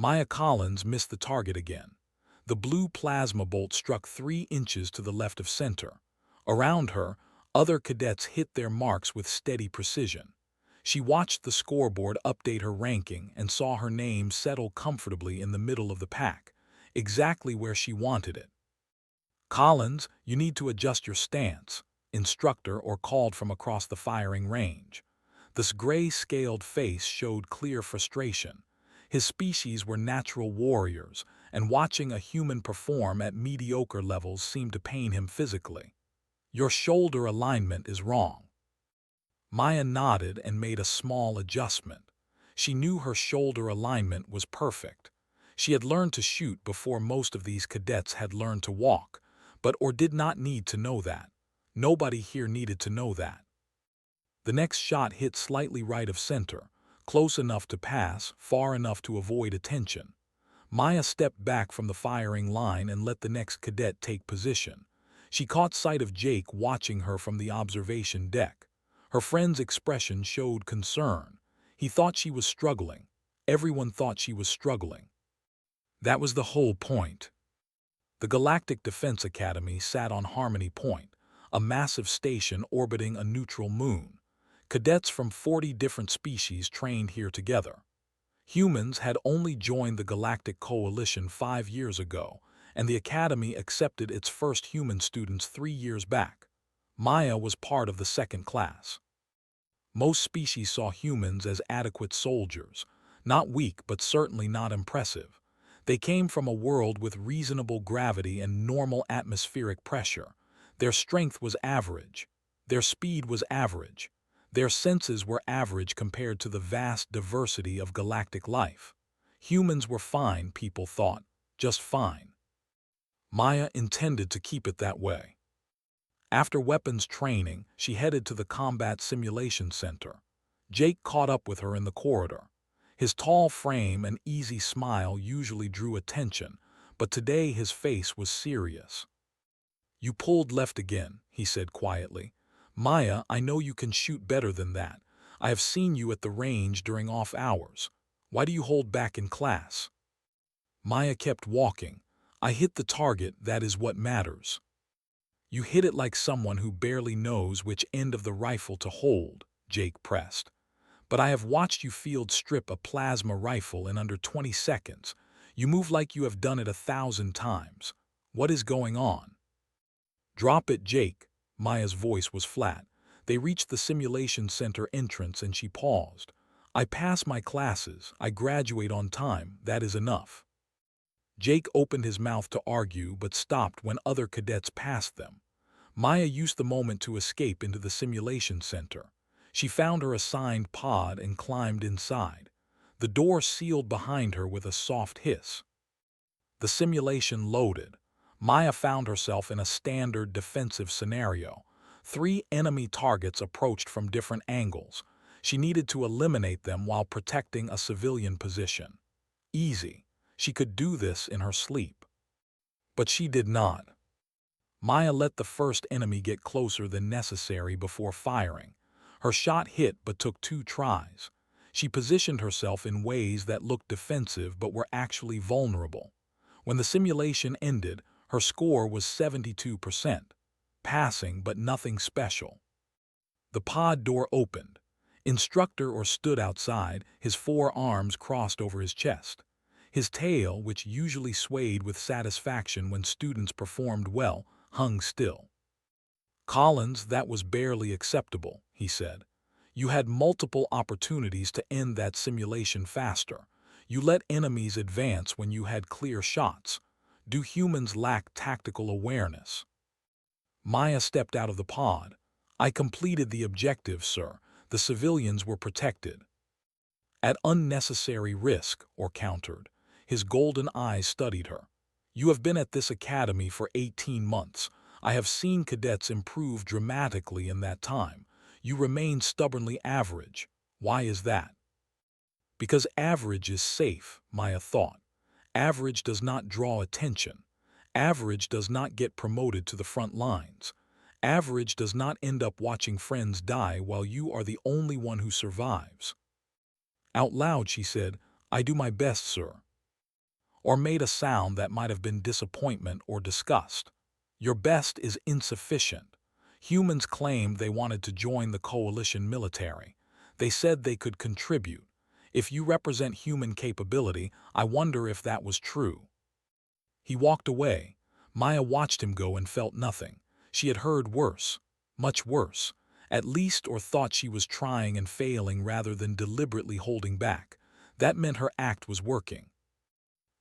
Maya Collins missed the target again. The blue plasma bolt struck 3 inches to the left of center. Around her, other cadets hit their marks with steady precision. She watched the scoreboard update her ranking and saw her name settle comfortably in the middle of the pack, exactly where she wanted it. "Collins, you need to adjust your stance," instructor or called from across the firing range. This gray-scaled face showed clear frustration. His species were natural warriors, and watching a human perform at mediocre levels seemed to pain him physically. "Your shoulder alignment is wrong." Maya nodded and made a small adjustment. She knew her shoulder alignment was perfect. She had learned to shoot before most of these cadets had learned to walk, but or did not need to know that. Nobody here needed to know that. The next shot hit slightly right of center, close enough to pass, far enough to avoid attention. Maya stepped back from the firing line and let the next cadet take position. She caught sight of Jake watching her from the observation deck. Her friend's expression showed concern. He thought she was struggling. Everyone thought she was struggling. That was the whole point. The Galactic Defense Academy sat on Harmony Point, a massive station orbiting a neutral moon. Cadets from 40 different species trained here together. Humans had only joined the Galactic Coalition 5 years ago, and the Academy accepted its first human students 3 years back. Maya was part of the second class. Most species saw humans as adequate soldiers, not weak but certainly not impressive. They came from a world with reasonable gravity and normal atmospheric pressure. Their strength was average. Their speed was average. Their senses were average compared to the vast diversity of galactic life. Humans were fine, people thought, just fine. Maya intended to keep it that way. After weapons training, she headed to the Combat Simulation Center. Jake caught up with her in the corridor. His tall frame and easy smile usually drew attention, but today his face was serious. "You pulled left again," he said quietly. "Maya, I know you can shoot better than that. I have seen you at the range during off hours. Why do you hold back in class?" Maya kept walking. "I hit the target, that is what matters." "You hit it like someone who barely knows which end of the rifle to hold," Jake pressed. "But I have watched you field strip a plasma rifle in under 20 seconds. You move like you have done it 1,000 times. What is going on?" "Drop it, Jake." Maya's voice was flat. They reached the simulation center entrance and she paused. "I pass my classes. I graduate on time. That is enough." Jake opened his mouth to argue but stopped when other cadets passed them. Maya used the moment to escape into the simulation center. She found her assigned pod and climbed inside. The door sealed behind her with a soft hiss. The simulation loaded. Maya found herself in a standard defensive scenario. 3 enemy targets approached from different angles. She needed to eliminate them while protecting a civilian position. Easy. She could do this in her sleep. But she did not. Maya let the first enemy get closer than necessary before firing. Her shot hit but took 2 tries. She positioned herself in ways that looked defensive but were actually vulnerable. When the simulation ended, her score was 72%. Passing but nothing special. The pod door opened. Instructor or stood outside, his 4 arms crossed over his chest. His tail, which usually swayed with satisfaction when students performed well, hung still. "Collins, that was barely acceptable," he said. "You had multiple opportunities to end that simulation faster. You let enemies advance when you had clear shots. Do humans lack tactical awareness?" Maya stepped out of the pod. "I completed the objective, sir. The civilians were protected." "At unnecessary risk," or countered. His golden eyes studied her. "You have been at this academy for 18 months. I have seen cadets improve dramatically in that time. You remain stubbornly average. Why is that?" "Because average is safe," Maya thought. "Average does not draw attention. Average does not get promoted to the front lines. Average does not end up watching friends die while you are the only one who survives." Out loud she said, "I do my best, sir." or made a sound that might have been disappointment or disgust. Your best is insufficient. Humans claimed they wanted to join the coalition military. They said they could contribute. If you represent human capability, I wonder if that was true. He walked away. Maya watched him go and felt nothing. She had heard worse, much worse, at least, or thought she was trying and failing rather than deliberately holding back. That meant her act was working.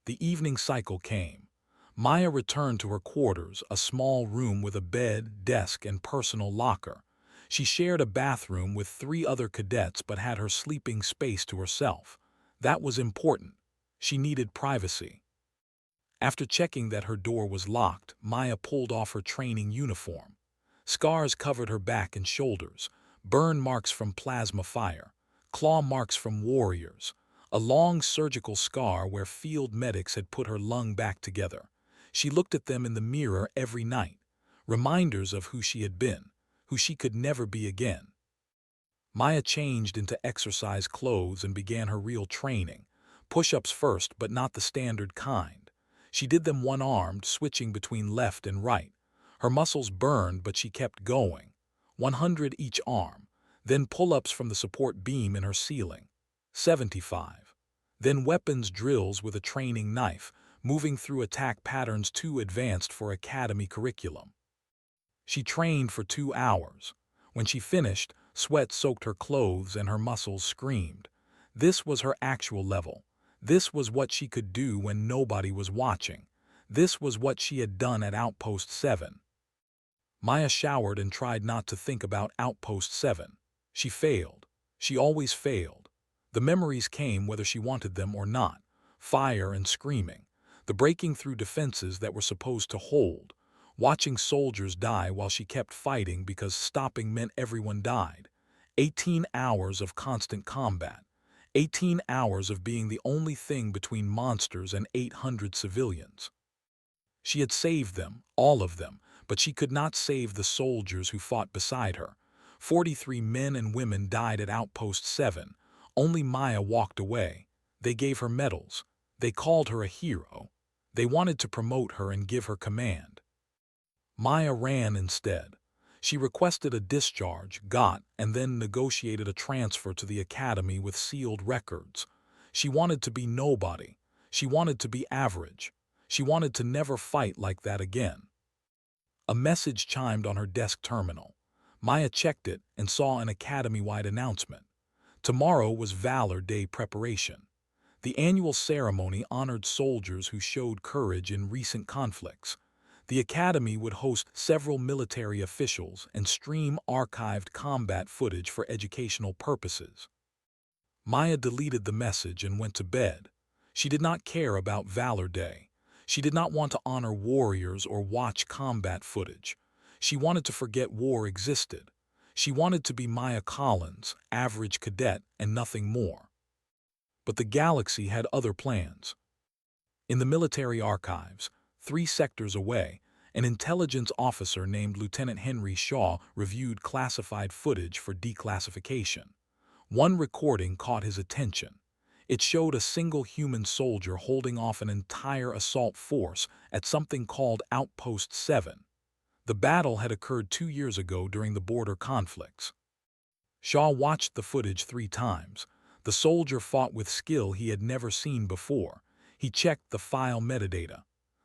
The evening cycle came. Maya returned to her quarters, a small room with a bed, desk, and personal locker. She shared a bathroom with 3 other cadets but had her sleeping space to herself. That was important. She needed privacy. After checking that her door was locked, Maya pulled off her training uniform. Scars covered her back and shoulders, burn marks from plasma fire, claw marks from warriors, a long surgical scar where field medics had put her lung back together. She looked at them in the mirror every night, reminders of who she had been, who she could never be again. Maya changed into exercise clothes and began her real training, push-ups first but not the standard kind. She did them one-armed, switching between left and right. Her muscles burned, but she kept going. 100 each arm. Then pull-ups from the support beam in her ceiling. 75. Then weapons drills with a training knife, moving through attack patterns too advanced for academy curriculum. She trained for 2 hours. When she finished, sweat soaked her clothes and her muscles screamed. This was her actual level. This was what she could do when nobody was watching. This was what she had done at Outpost 7. Maya showered and tried not to think about Outpost 7. She failed. She always failed. The memories came whether she wanted them or not. Fire and screaming. The breaking through defenses that were supposed to hold. Watching soldiers die while she kept fighting because stopping meant everyone died. 18 hours of constant combat. 18 hours of being the only thing between monsters and 800 civilians. She had saved them, all of them, but she could not save the soldiers who fought beside her. 43 men and women died at Outpost 7. Only Maya walked away. They gave her medals. They called her a hero. They wanted to promote her and give her command. Maya ran instead. She requested a discharge, got, and then negotiated a transfer to the academy with sealed records. She wanted to be nobody. She wanted to be average. She wanted to never fight like that again. A message chimed on her desk terminal. Maya checked it and saw an academy-wide announcement. Tomorrow was Valor Day preparation. The annual ceremony honored soldiers who showed courage in recent conflicts. The Academy would host several military officials and stream archived combat footage for educational purposes. Maya deleted the message and went to bed. She did not care about Valor Day. She did not want to honor warriors or watch combat footage. She wanted to forget war existed. She wanted to be Maya Collins, average cadet, and nothing more. But the galaxy had other plans. In the military archives, 3 sectors away, an intelligence officer named Lieutenant Henry Shaw reviewed classified footage for declassification. One recording caught his attention. It showed a single human soldier holding off an entire assault force at something called Outpost 7. The battle had occurred 2 years ago during the border conflicts. Shaw watched the footage 3 times. The soldier fought with skill he had never seen before. He checked the file metadata.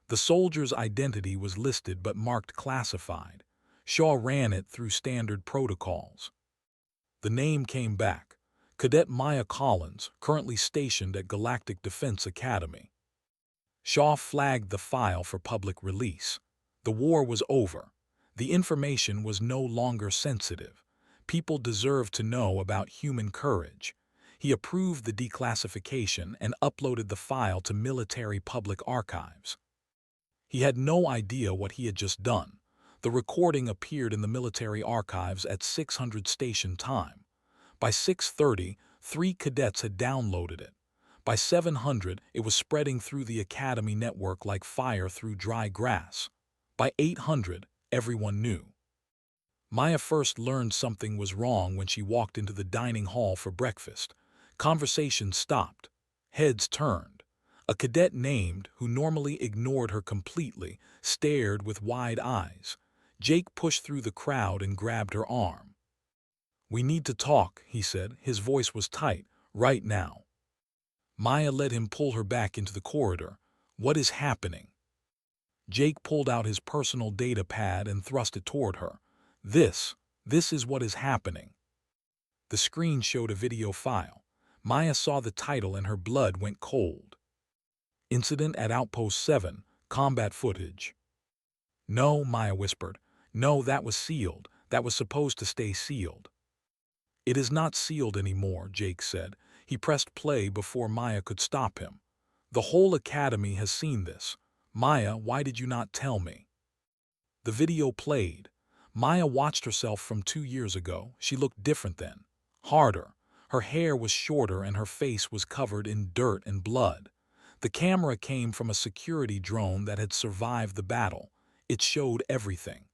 The soldier's identity was listed but marked classified. Shaw ran it through standard protocols. The name came back. Cadet Maya Collins, currently stationed at Galactic Defense Academy. Shaw flagged the file for public release. The war was over. The information was no longer sensitive. People deserved to know about human courage. He approved the declassification and uploaded the file to military public archives. He had no idea what he had just done. The recording appeared in the military archives at 600 station time. By 6:30, 3 cadets had downloaded it. By 700, it was spreading through the academy network like fire through dry grass. By 800, everyone knew. Maya first learned something was wrong when she walked into the dining hall for breakfast. Conversation stopped. Heads turned. A cadet named, who normally ignored her completely, stared with wide eyes. Jake pushed through the crowd and grabbed her arm. "We need to talk," he said. His voice was tight. "Right now." Maya let him pull her back into the corridor. "What is happening?" Jake pulled out his personal data pad and thrust it toward her. This is what is happening." The screen showed a video file. Maya saw the title and her blood went cold. "Incident at Outpost 7, combat footage." "No," Maya whispered. "No, that was sealed. That was supposed to stay sealed." "It is not sealed anymore," Jake said. He pressed play before Maya could stop him. "The whole academy has seen this. Maya, why did you not tell me?" The video played. Maya watched herself from 2 years ago. She looked different then. Harder. Her hair was shorter and her face was covered in dirt and blood. The camera came from a security drone that had survived the battle. It showed everything.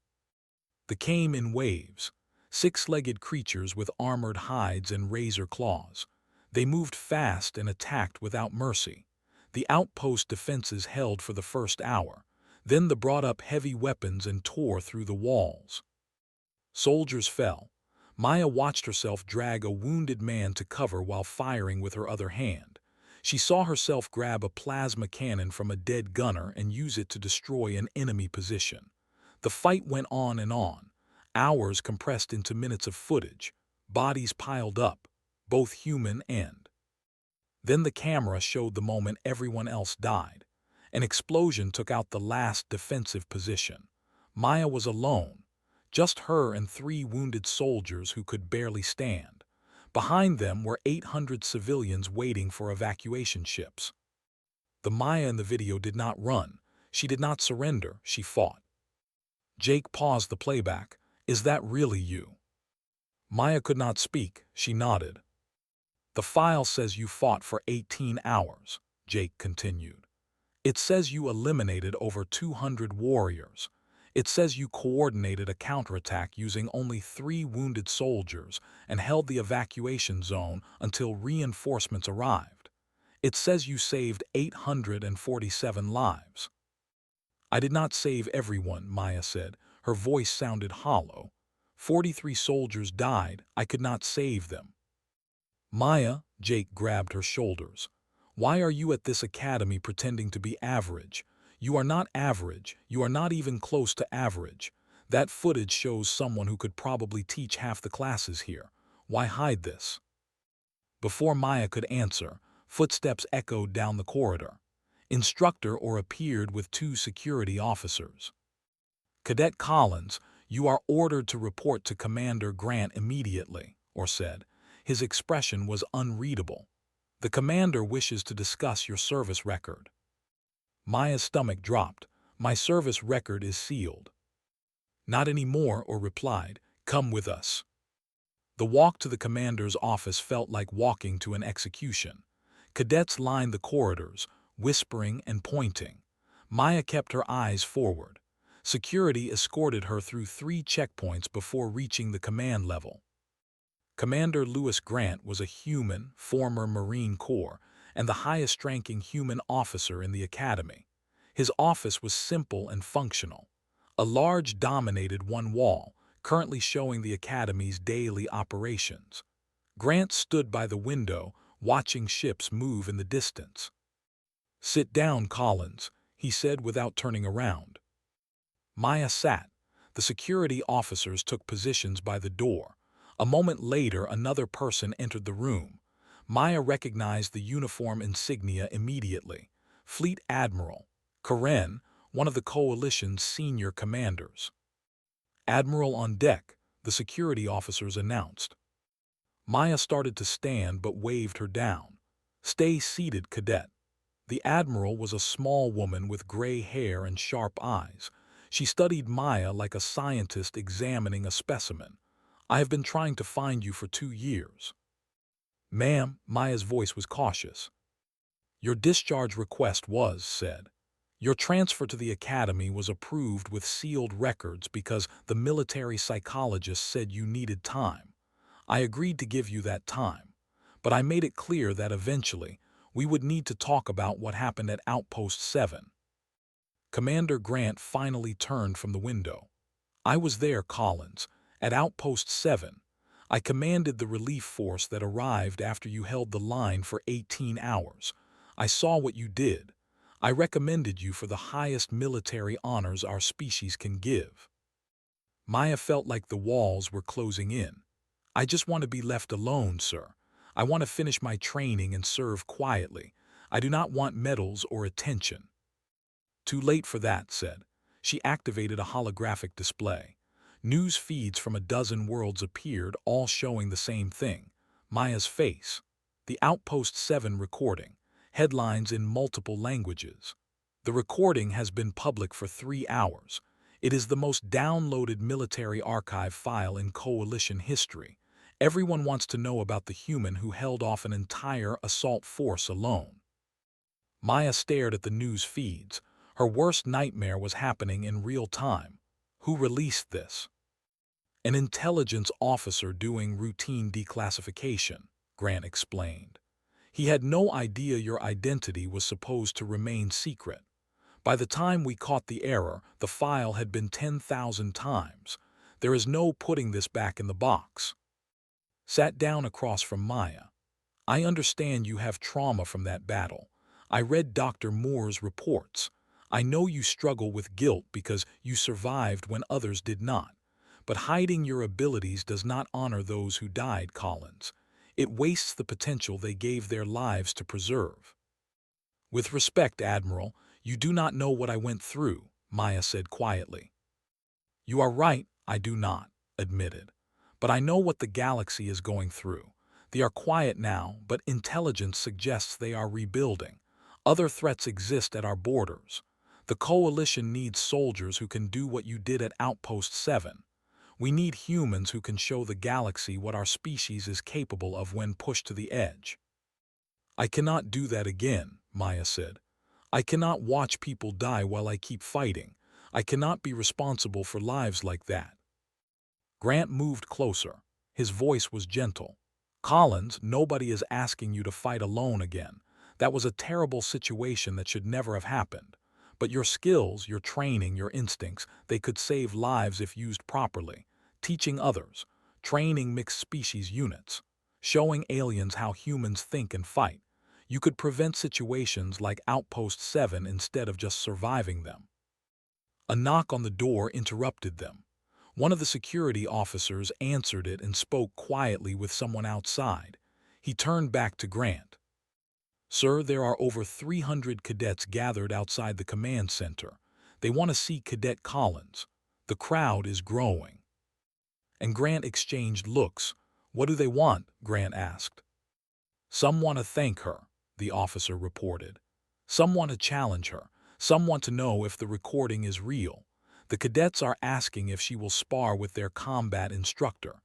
They came in waves. Six-legged creatures with armored hides and razor claws. They moved fast and attacked without mercy. The outpost defenses held for the first hour. Then they brought up heavy weapons and tore through the walls. Soldiers fell. Maya watched herself drag a wounded man to cover while firing with her other hand. She saw herself grab a plasma cannon from a dead gunner and use it to destroy an enemy position. The fight went on and on. Hours compressed into minutes of footage. Bodies piled up, both human and. Then the camera showed the moment everyone else died. An explosion took out the last defensive position. Maya was alone. Just her and 3 wounded soldiers who could barely stand. Behind them were 800 civilians waiting for evacuation ships. The Maya in the video did not run. She did not surrender. She fought. Jake paused the playback. "Is that really you?" Maya could not speak. She nodded. "The file says you fought for 18 hours, Jake continued. "It says you eliminated over 200 warriors. It says you coordinated a counterattack using only 3 wounded soldiers and held the evacuation zone until reinforcements arrived. It says you saved 847 lives." "I did not save everyone," Maya said. Her voice sounded hollow. 43 soldiers died. I could not save them." "Maya," Jake grabbed her shoulders. "Why are you at this academy pretending to be average? You are not average. You are not even close to average. That footage shows someone who could probably teach half the classes here. Why hide this?" Before Maya could answer, footsteps echoed down the corridor. Instructor Orr appeared with 2 security officers. "Cadet Collins, you are ordered to report to Commander Grant immediately," Orr said. His expression was unreadable. "The commander wishes to discuss your service record." Maya's stomach dropped. "My service record is sealed." "Not anymore," Orr replied. "Come with us." The walk to the commander's office felt like walking to an execution. Cadets lined the corridors, whispering and pointing. Maya kept her eyes forward. Security escorted her through 3 checkpoints before reaching the command level. Commander Lewis Grant was a human, former Marine Corps, and the highest-ranking human officer in the academy. His office was simple and functional. A large dominated one wall, currently showing the academy's daily operations. Grant stood by the window, watching ships move in the distance. "Sit down, Collins," he said without turning around. Maya sat. The security officers took positions by the door. A moment later, another person entered the room. Maya recognized the uniform insignia immediately. Fleet Admiral Karen, one of the coalition's senior commanders. "Admiral on deck," the security officers announced. Maya started to stand but waved her down. "Stay seated, cadet." The admiral was a small woman with gray hair and sharp eyes. She studied Maya like a scientist examining a specimen. "I have been trying to find you for 2 years." "Ma'am," Maya's voice was cautious. "Your discharge request was said. Your transfer to the academy was approved with sealed records because the military psychologist said you needed time. I agreed to give you that time. But I made it clear that eventually, We would need to talk about what happened at Outpost 7. Commander Grant finally turned from the window. I was there, Collins, at Outpost 7. I commanded the relief force that arrived after you held the line for 18 hours. I saw what you did. I recommended you for the highest military honors our species can give. Maya felt like the walls were closing in. I just want to be left alone, sir. I want to finish my training and serve quietly. I do not want medals or attention. Too late for that, said. She activated a holographic display. News feeds from a dozen worlds appeared, all showing the same thing. Maya's face. The Outpost 7 recording. Headlines in multiple languages. The recording has been public for 3 hours. It is the most downloaded military archive file in Coalition history. Everyone wants to know about the human who held off an entire assault force alone. Maya stared at the news feeds. Her worst nightmare was happening in real time. Who released this? An intelligence officer doing routine declassification, Grant explained. He had no idea your identity was supposed to remain secret. By the time we caught the error, the file had been 10,000 times. There is no putting this back in the box. Sat down across from Maya. I understand you have trauma from that battle. I read Dr. Moore's reports. I know you struggle with guilt because you survived when others did not. But hiding your abilities does not honor those who died, Collins. It wastes the potential they gave their lives to preserve. With respect, Admiral, you do not know what I went through, Maya said quietly. You are right, I do not, admitted. But I know what the galaxy is going through. They are quiet now, but intelligence suggests they are rebuilding. Other threats exist at our borders. The Coalition needs soldiers who can do what you did at Outpost 7. We need humans who can show the galaxy what our species is capable of when pushed to the edge. I cannot do that again, Maya said. I cannot watch people die while I keep fighting. I cannot be responsible for lives like that. Grant moved closer. His voice was gentle. Collins, nobody is asking you to fight alone again. That was a terrible situation that should never have happened. But your skills, your training, your instincts, they could save lives if used properly. Teaching others, training mixed species units, showing aliens how humans think and fight. You could prevent situations like Outpost 7 instead of just surviving them. A knock on the door interrupted them. One of the security officers answered it and spoke quietly with someone outside. He turned back to Grant. Sir, there are over 300 cadets gathered outside the command center. They want to see Cadet Collins. The crowd is growing. And Grant exchanged looks. What do they want? Grant asked. Some want to thank her, the officer reported. Some want to challenge her. Some want to know if the recording is real. The cadets are asking if she will spar with their combat instructor.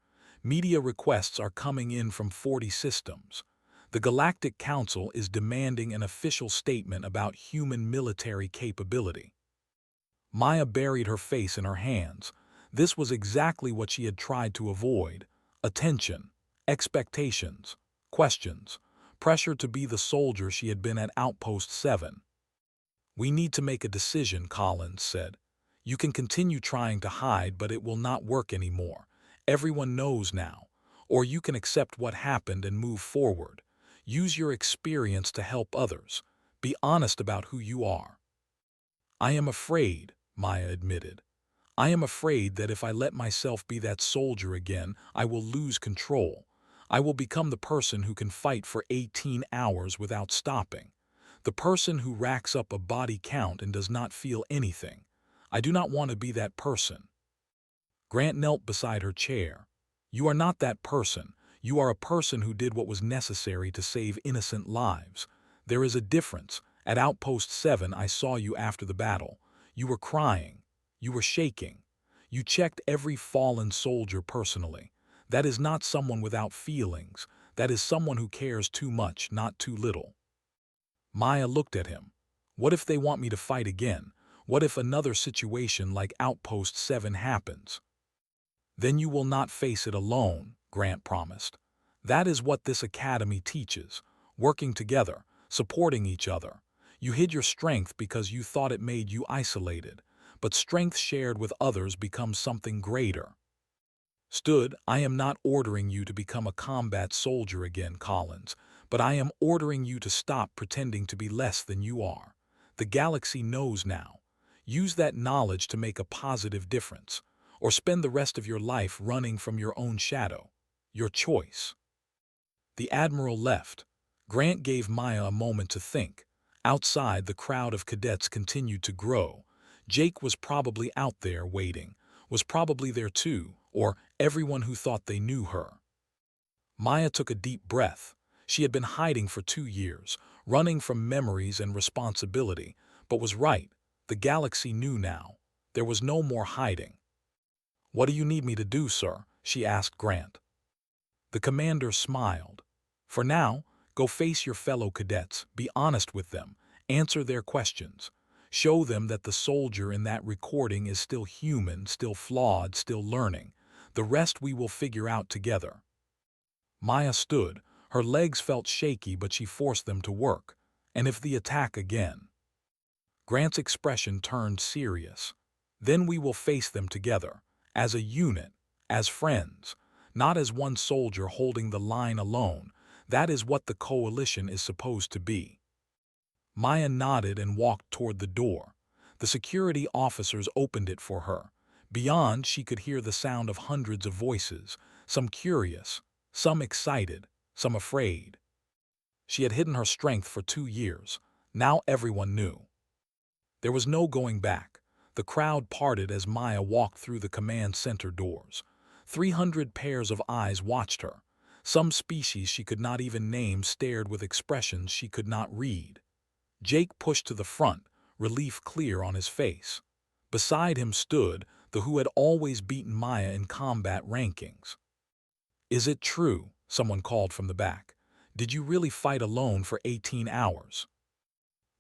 Media requests are coming in from 40 systems. The Galactic Council is demanding an official statement about human military capability. Maya buried her face in her hands. This was exactly what she had tried to avoid. Attention, expectations, questions, pressure to be the soldier she had been at Outpost 7. We need to make a decision, Collins said. You can continue trying to hide, but it will not work anymore. Everyone knows now. Or you can accept what happened and move forward. Use your experience to help others. Be honest about who you are. I am afraid, Maya admitted. I am afraid that if I let myself be that soldier again, I will lose control. I will become the person who can fight for 18 hours without stopping. The person who racks up a body count and does not feel anything. I do not want to be that person. Grant knelt beside her chair. You are not that person. You are a person who did what was necessary to save innocent lives. There is a difference. At Outpost 7, I saw you after the battle. You were crying. You were shaking. You checked every fallen soldier personally. That is not someone without feelings. That is someone who cares too much, not too little. Maya looked at him. What if they want me to fight again? What if another situation like Outpost 7 happens? Then you will not face it alone, Grant promised. That is what this academy teaches. Working together, supporting each other. You hid your strength because you thought it made you isolated, but strength shared with others becomes something greater. Stood, I am not ordering you to become a combat soldier again, Collins, but I am ordering you to stop pretending to be less than you are. The galaxy knows now. Use that knowledge to make a positive difference, or spend the rest of your life running from your own shadow. Your choice. The Admiral left. Grant gave Maya a moment to think. Outside, the crowd of cadets continued to grow. Jake was probably out there waiting, was probably there too, or everyone who thought they knew her. Maya took a deep breath. She had been hiding for 2 years, running from memories and responsibility, but was right. The galaxy knew now. There was no more hiding. "What do you need me to do, sir?" she asked Grant. The commander smiled. "For now, go face your fellow cadets, be honest with them, answer their questions. Show them that the soldier in that recording is still human, still flawed, still learning. The rest we will figure out together." Maya stood. Her legs felt shaky, but she forced them to work. And if the attack again? Grant's expression turned serious. "Then we will face them together, as a unit, as friends, not as one soldier holding the line alone. That is what the coalition is supposed to be." Maya nodded and walked toward the door. The security officers opened it for her. Beyond, she could hear the sound of hundreds of voices, some curious, some excited, some afraid. She had hidden her strength for 2 years. Now everyone knew. There was no going back. The crowd parted as Maya walked through the command center doors. 300 pairs of eyes watched her. Some species she could not even name stared with expressions she could not read. Jake pushed to the front, relief clear on his face. Beside him stood the who had always beaten Maya in combat rankings. "Is it true?" someone called from the back. "Did you really fight alone for 18 hours?"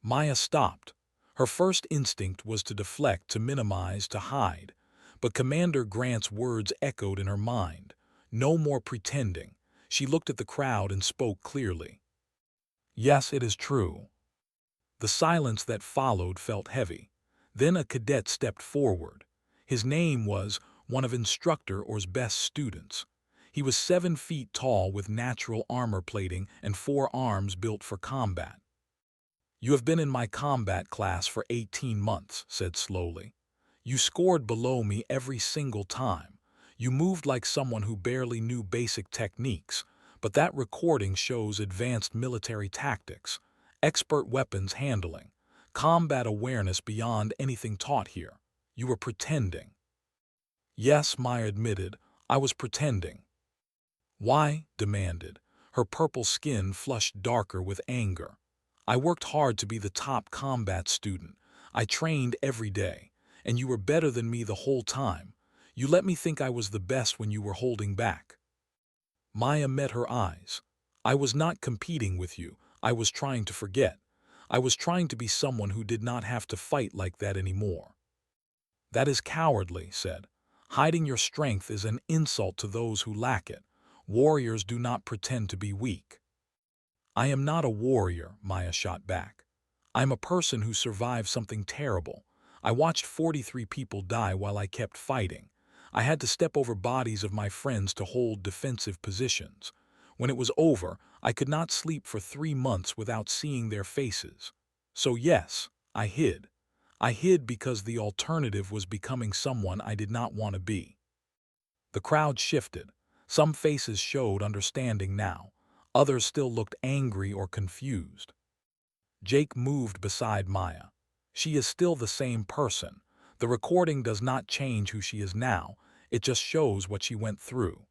Maya stopped. Her first instinct was to deflect, to minimize, to hide. But Commander Grant's words echoed in her mind. No more pretending. She looked at the crowd and spoke clearly. "Yes, it is true." The silence that followed felt heavy. Then a cadet stepped forward. His name was one of Instructor Orr's best students. He was 7 feet tall with natural armor plating and 4 arms built for combat. "You have been in my combat class for 18 months, said slowly. "You scored below me every single time. You moved like someone who barely knew basic techniques, but that recording shows advanced military tactics, expert weapons handling, combat awareness beyond anything taught here. You were pretending." "Yes," Maya admitted, "I was pretending." "Why?" demanded. Her purple skin flushed darker with anger. "I worked hard to be the top combat student. I trained every day, and you were better than me the whole time. You let me think I was the best when you were holding back." Maya met her eyes. "I was not competing with you. I was trying to forget. I was trying to be someone who did not have to fight like that anymore." "That is cowardly," said. "Hiding your strength is an insult to those who lack it. Warriors do not pretend to be weak." "I am not a warrior," Maya shot back. "I'm a person who survived something terrible. I watched 43 people die while I kept fighting. I had to step over bodies of my friends to hold defensive positions. When it was over, I could not sleep for 3 months without seeing their faces. So yes, I hid. I hid because the alternative was becoming someone I did not want to be." The crowd shifted. Some faces showed understanding now. Others still looked angry or confused. Jake moved beside Maya. "She is still the same person. The recording does not change who she is now. It just shows what she went through."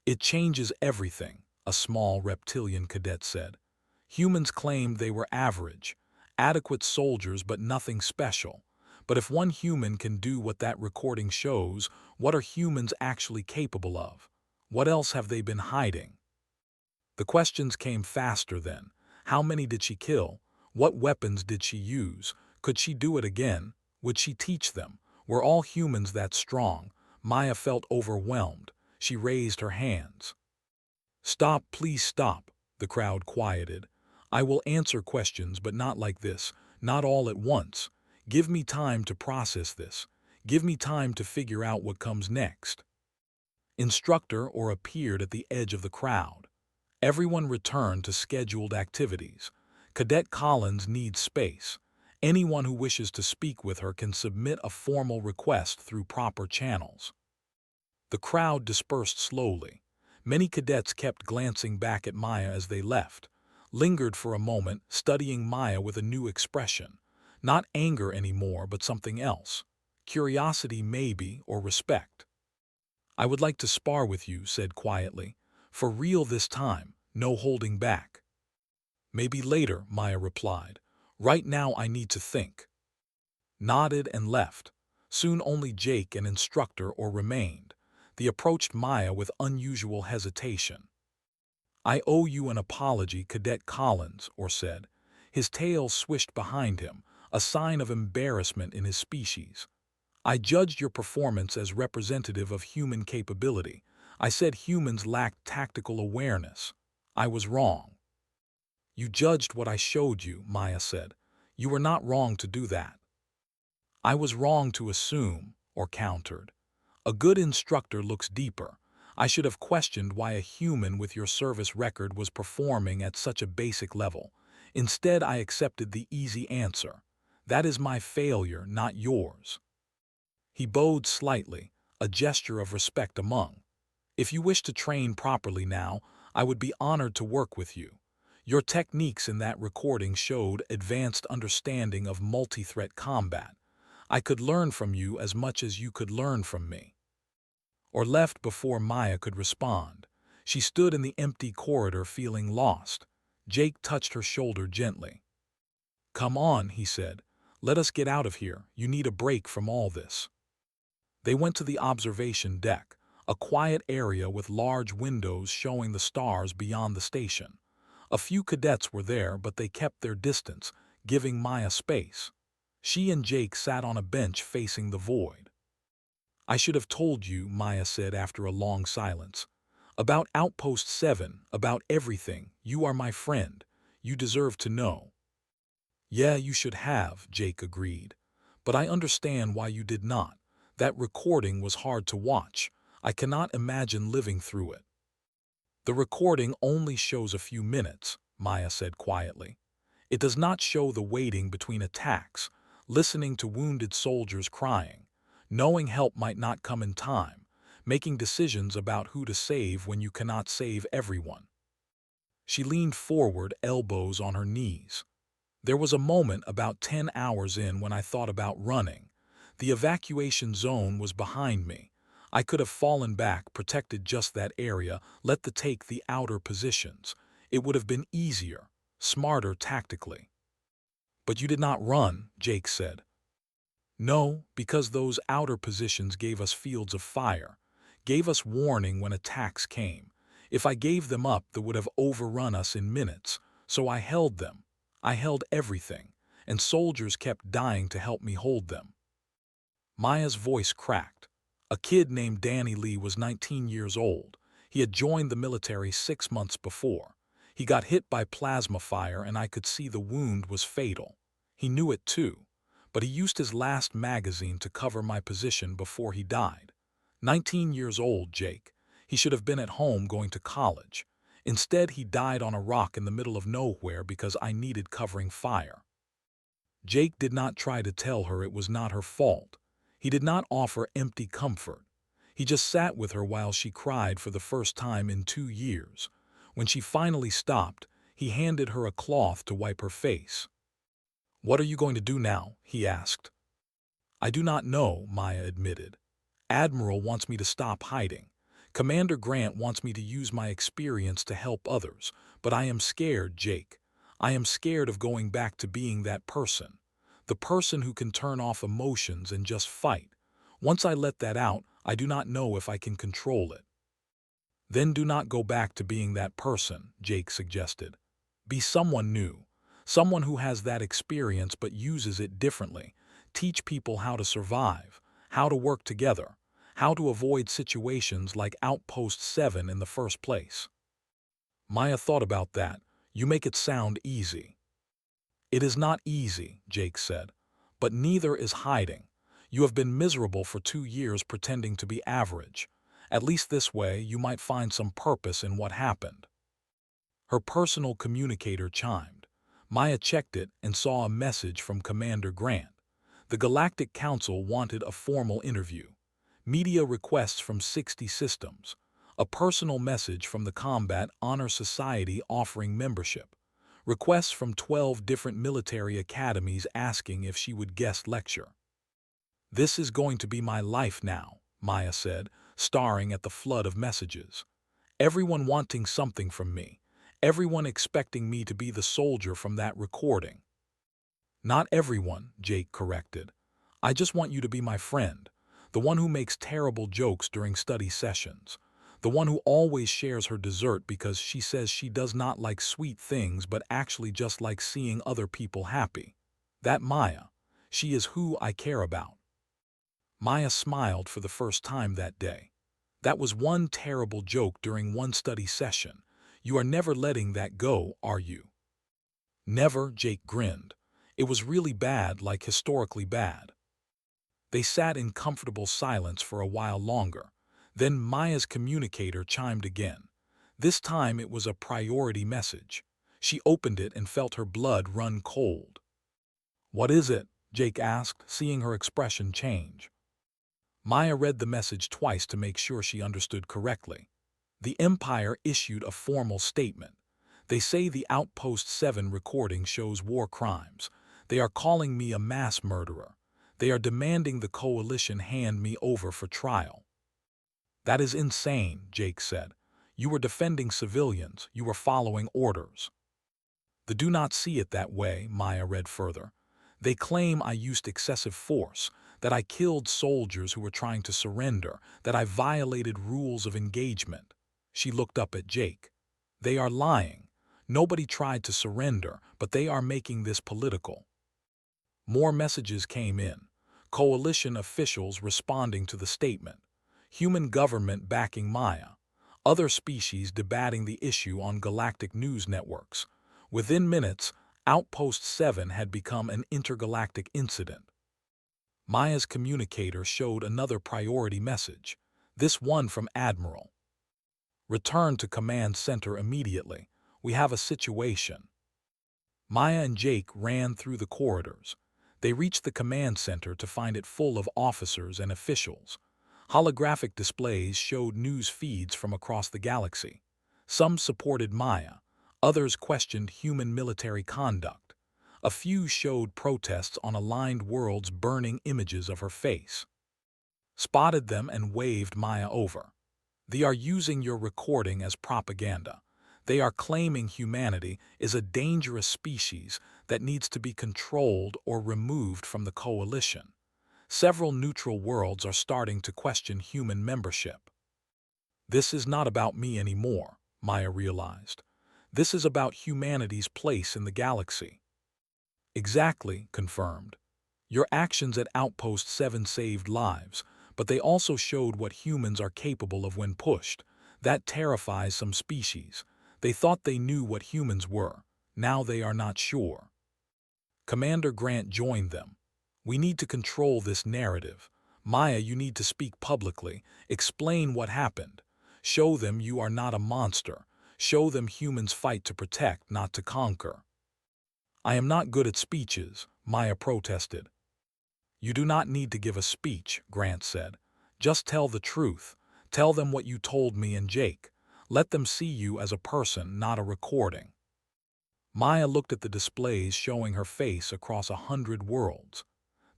"It changes everything," a small reptilian cadet said. "Humans claimed they were average, adequate soldiers but nothing special. But if one human can do what that recording shows, what are humans actually capable of? What else have they been hiding?" The questions came faster then. How many did she kill? What weapons did she use? Could she do it again? Would she teach them? Were all humans that strong? Maya felt overwhelmed. She raised her hands. "Stop, please stop," the crowd quieted. I will answer questions, but not like this, not all at once. Give me time to process this. Give me time to figure out what comes next. Instructor or appeared at the edge of the crowd. Everyone returned to scheduled activities. Cadet Collins needs space. Anyone who wishes to speak with her can submit a formal request through proper channels. The crowd dispersed slowly. Many cadets kept glancing back at Maya as they left, lingered for a moment, studying Maya with a new expression. Not anger anymore, but something else. Curiosity maybe, or respect. I would like to spar with you, said quietly. For real this time, no holding back. Maybe later, Maya replied. Right now I need to think. Nodded and left. Soon only Jake and instructor or remained. They approached Maya with unusual hesitation. I owe you an apology, Cadet Collins, or said. His tail swished behind him, a sign of embarrassment in his species. I judged your performance as representative of human capability. I said humans lacked tactical awareness. I was wrong. You judged what I showed you, Maya said. You were not wrong to do that. I was wrong to assume, or countered. A good instructor looks deeper. I should have questioned why a human with your service record was performing at such a basic level. Instead, I accepted the easy answer. That is my failure, not yours. He bowed slightly, a gesture of respect among. If you wish to train properly now, I would be honored to work with you. Your techniques in that recording showed advanced understanding of multi-threat combat. I could learn from you as much as you could learn from me. Or left before Maya could respond. She stood in the empty corridor feeling lost. Jake touched her shoulder gently. Come on, he said. Let us get out of here. You need a break from all this. They went to the observation deck, a quiet area with large windows showing the stars beyond the station. A few cadets were there, but they kept their distance, giving Maya space. She and Jake sat on a bench facing the void. I should have told you, Maya said after a long silence. About Outpost 7, about everything. You are my friend. You deserve to know. Yeah, you should have, Jake agreed. But I understand why you did not. That recording was hard to watch. I cannot imagine living through it. The recording only shows a few minutes, Maya said quietly. It does not show the waiting between attacks, listening to wounded soldiers crying, knowing help might not come in time, making decisions about who to save when you cannot save everyone. She leaned forward, elbows on her knees. There was a moment about 10 hours in when I thought about running. The evacuation zone was behind me. I could have fallen back, protected just that area, let them take the outer positions. It would have been easier, smarter tactically. But you did not run, Jake said. No, because those outer positions gave us fields of fire, gave us warning when attacks came. If I gave them up, they would have overrun us in minutes, so I held them. I held everything, and soldiers kept dying to help me hold them. Maya's voice cracked. A kid named Danny Lee was 19 years old. He had joined the military 6 months before. He got hit by plasma fire and I could see the wound was fatal. He knew it too, but he used his last magazine to cover my position before he died. 19 years old, Jake. He should have been at home going to college. Instead, he died on a rock in the middle of nowhere because I needed covering fire. Jake did not try to tell her it was not her fault. He did not offer empty comfort. He just sat with her while she cried for the first time in 2 years. When she finally stopped, he handed her a cloth to wipe her face. What are you going to do now? He asked. I do not know, Maya admitted. Admiral wants me to stop hiding. Commander Grant wants me to use my experience to help others, but I am scared, Jake. I am scared of going back to being that person. The person who can turn off emotions and just fight. Once I let that out, I do not know if I can control it. Then do not go back to being that person, Jake suggested. Be someone new. Someone who has that experience but uses it differently. Teach people how to survive, how to work together, how to avoid situations like Outpost 7 in the first place. Maya thought about that. You make it sound easy. It is not easy, Jake said, but neither is hiding. You have been miserable for 2 years pretending to be average. At least this way you might find some purpose in what happened. Her personal communicator chimed. Maya checked it and saw a message from Commander Grant. The Galactic Council wanted a formal interview. Media requests from 60 systems. A personal message from the Combat Honor Society offering membership. Requests from 12 different military academies asking if she would guest lecture. This is going to be my life now, Maya said, staring at the flood of messages. Everyone wanting something from me. Everyone expecting me to be the soldier from that recording. Not everyone, Jake corrected. I just want you to be my friend, the one who makes terrible jokes during study sessions, the one who always shares her dessert because she says she does not like sweet things but actually just likes seeing other people happy. That Maya. She is who I care about. Maya smiled for the first time that day. That was one terrible joke during one study session. You are never letting that go, are you? Never, Jake grinned. It was really bad, like historically bad. They sat in comfortable silence for a while longer. Then Maya's communicator chimed again. This time it was a priority message. She opened it and felt her blood run cold. What is it? Jake asked, seeing her expression change. Maya read the message twice to make sure she understood correctly. The Empire issued a formal statement. They say the Outpost 7 recording shows war crimes. They are calling me a mass murderer. They are demanding the Coalition hand me over for trial. That is insane, Jake said. You were defending civilians. You were following orders. The do not see it that way, Maya read further. They claim I used excessive force, that I killed soldiers who were trying to surrender, that I violated rules of engagement. She looked up at Jake. They are lying. Nobody tried to surrender, but they are making this political. More messages came in. Coalition officials responding to the statement. Human government backing Maya. Other species debating the issue on galactic news networks. Within minutes, Outpost 7 had become an intergalactic incident. Maya's communicator showed another priority message, this one from Admiral. Return to Command Center immediately. We have a situation. Maya and Jake ran through the corridors. They reached the command center to find it full of officers and officials. Holographic displays showed news feeds from across the galaxy. Some supported Maya. Others questioned human military conduct. A few showed protests on aligned worlds burning images of her face. Spotted them and waved Maya over. They are using your recording as propaganda. They are claiming humanity is a dangerous species that needs to be controlled or removed from the coalition. Several neutral worlds are starting to question human membership. This is not about me anymore, Maya realized. This is about humanity's place in the galaxy. Exactly, confirmed. Your actions at Outpost 7 saved lives, but they also showed what humans are capable of when pushed. That terrifies some species. They thought they knew what humans were. Now they are not sure. Commander Grant joined them. We need to control this narrative. Maya, you need to speak publicly. Explain what happened. Show them you are not a monster. Show them humans fight to protect, not to conquer. I am not good at speeches, Maya protested. You do not need to give a speech, Grant said. Just tell the truth. Tell them what you told me and Jake. Let them see you as a person, not a recording. Maya looked at the displays showing her face across 100 worlds.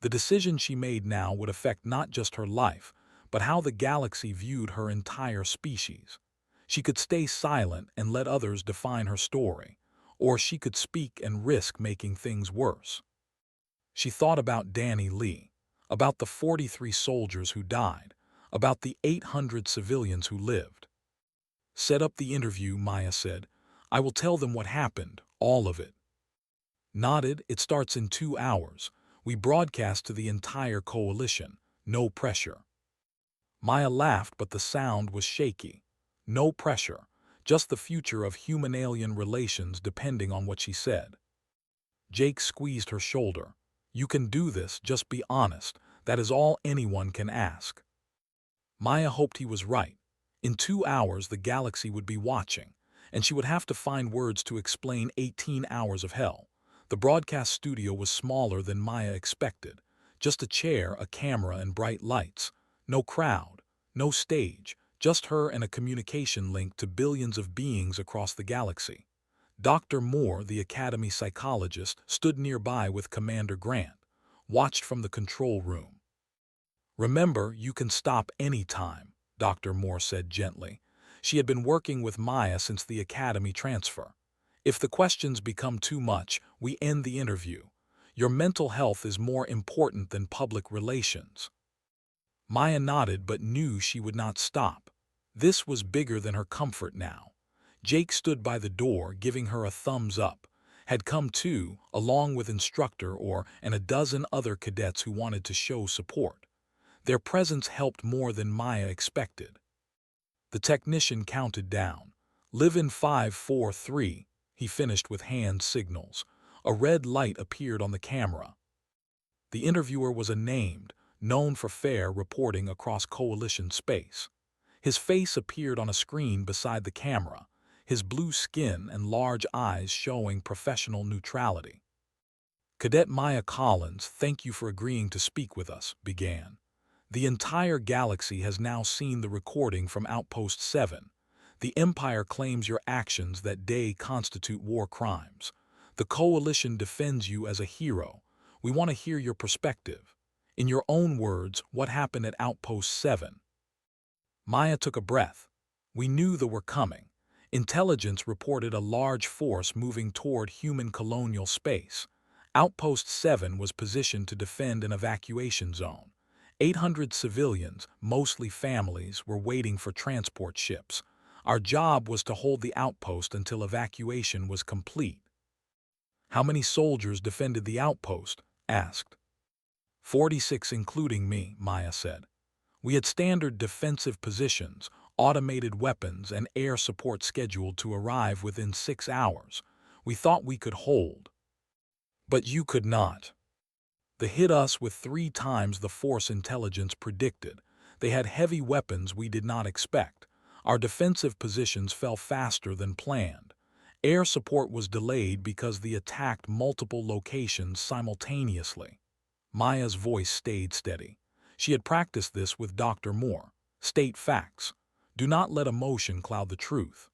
The decision she made now would affect not just her life, but how the galaxy viewed her entire species. She could stay silent and let others define her story, or she could speak and risk making things worse. She thought about Danny Lee, about the 43 soldiers who died, about the 800 civilians who lived. Set up the interview, Maya said. I will tell them what happened, all of it. Nodded, it starts in 2 hours. We broadcast to the entire coalition. No pressure. Maya laughed, but the sound was shaky. No pressure. just the future of human-alien relations depending on what she said. Jake squeezed her shoulder. You can do this, just be honest. That is all anyone can ask. Maya hoped he was right. In 2 hours the galaxy would be watching, and she would have to find words to explain 18 hours of hell. The broadcast studio was smaller than Maya expected. Just a chair, a camera, and bright lights. No crowd, no stage, just her and a communication link to billions of beings across the galaxy. Dr. Moore, the Academy psychologist, stood nearby with Commander Grant, watched from the control room. Remember, you can stop any time, Dr. Moore said gently. She had been working with Maya since the Academy transfer. If the questions become too much, we end the interview. Your mental health is more important than public relations. Maya nodded but knew she would not stop. This was bigger than her comfort now. Jake stood by the door, giving her a thumbs up. Had come too, along with instructor Orr and a dozen other cadets who wanted to show support. Their presence helped more than Maya expected. The technician counted down. Live in 5, 4, 3, he finished with hand signals. A red light appeared on the camera. The interviewer was a named, known for fair reporting across Coalition space. His face appeared on a screen beside the camera, his blue skin and large eyes showing professional neutrality. Cadet Maya Collins, thank you for agreeing to speak with us, began. The entire galaxy has now seen the recording from Outpost 7. The Empire claims your actions that day constitute war crimes. The Coalition defends you as a hero. We want to hear your perspective. In your own words, what happened at Outpost 7? Maya took a breath. We knew they were coming. Intelligence reported a large force moving toward human colonial space. Outpost 7 was positioned to defend an evacuation zone. 800 civilians, mostly families, were waiting for transport ships. Our job was to hold the outpost until evacuation was complete. How many soldiers defended the outpost? Asked. 46 including me, Maya said. We had standard defensive positions, automated weapons, and air support scheduled to arrive within 6 hours. We thought we could hold. But you could not. They hit us with 3 times the force intelligence predicted. They had heavy weapons we did not expect. Our defensive positions fell faster than planned. Air support was delayed because they attacked multiple locations simultaneously. Maya's voice stayed steady. She had practiced this with Dr. Moore. State facts. Do not let emotion cloud the truth.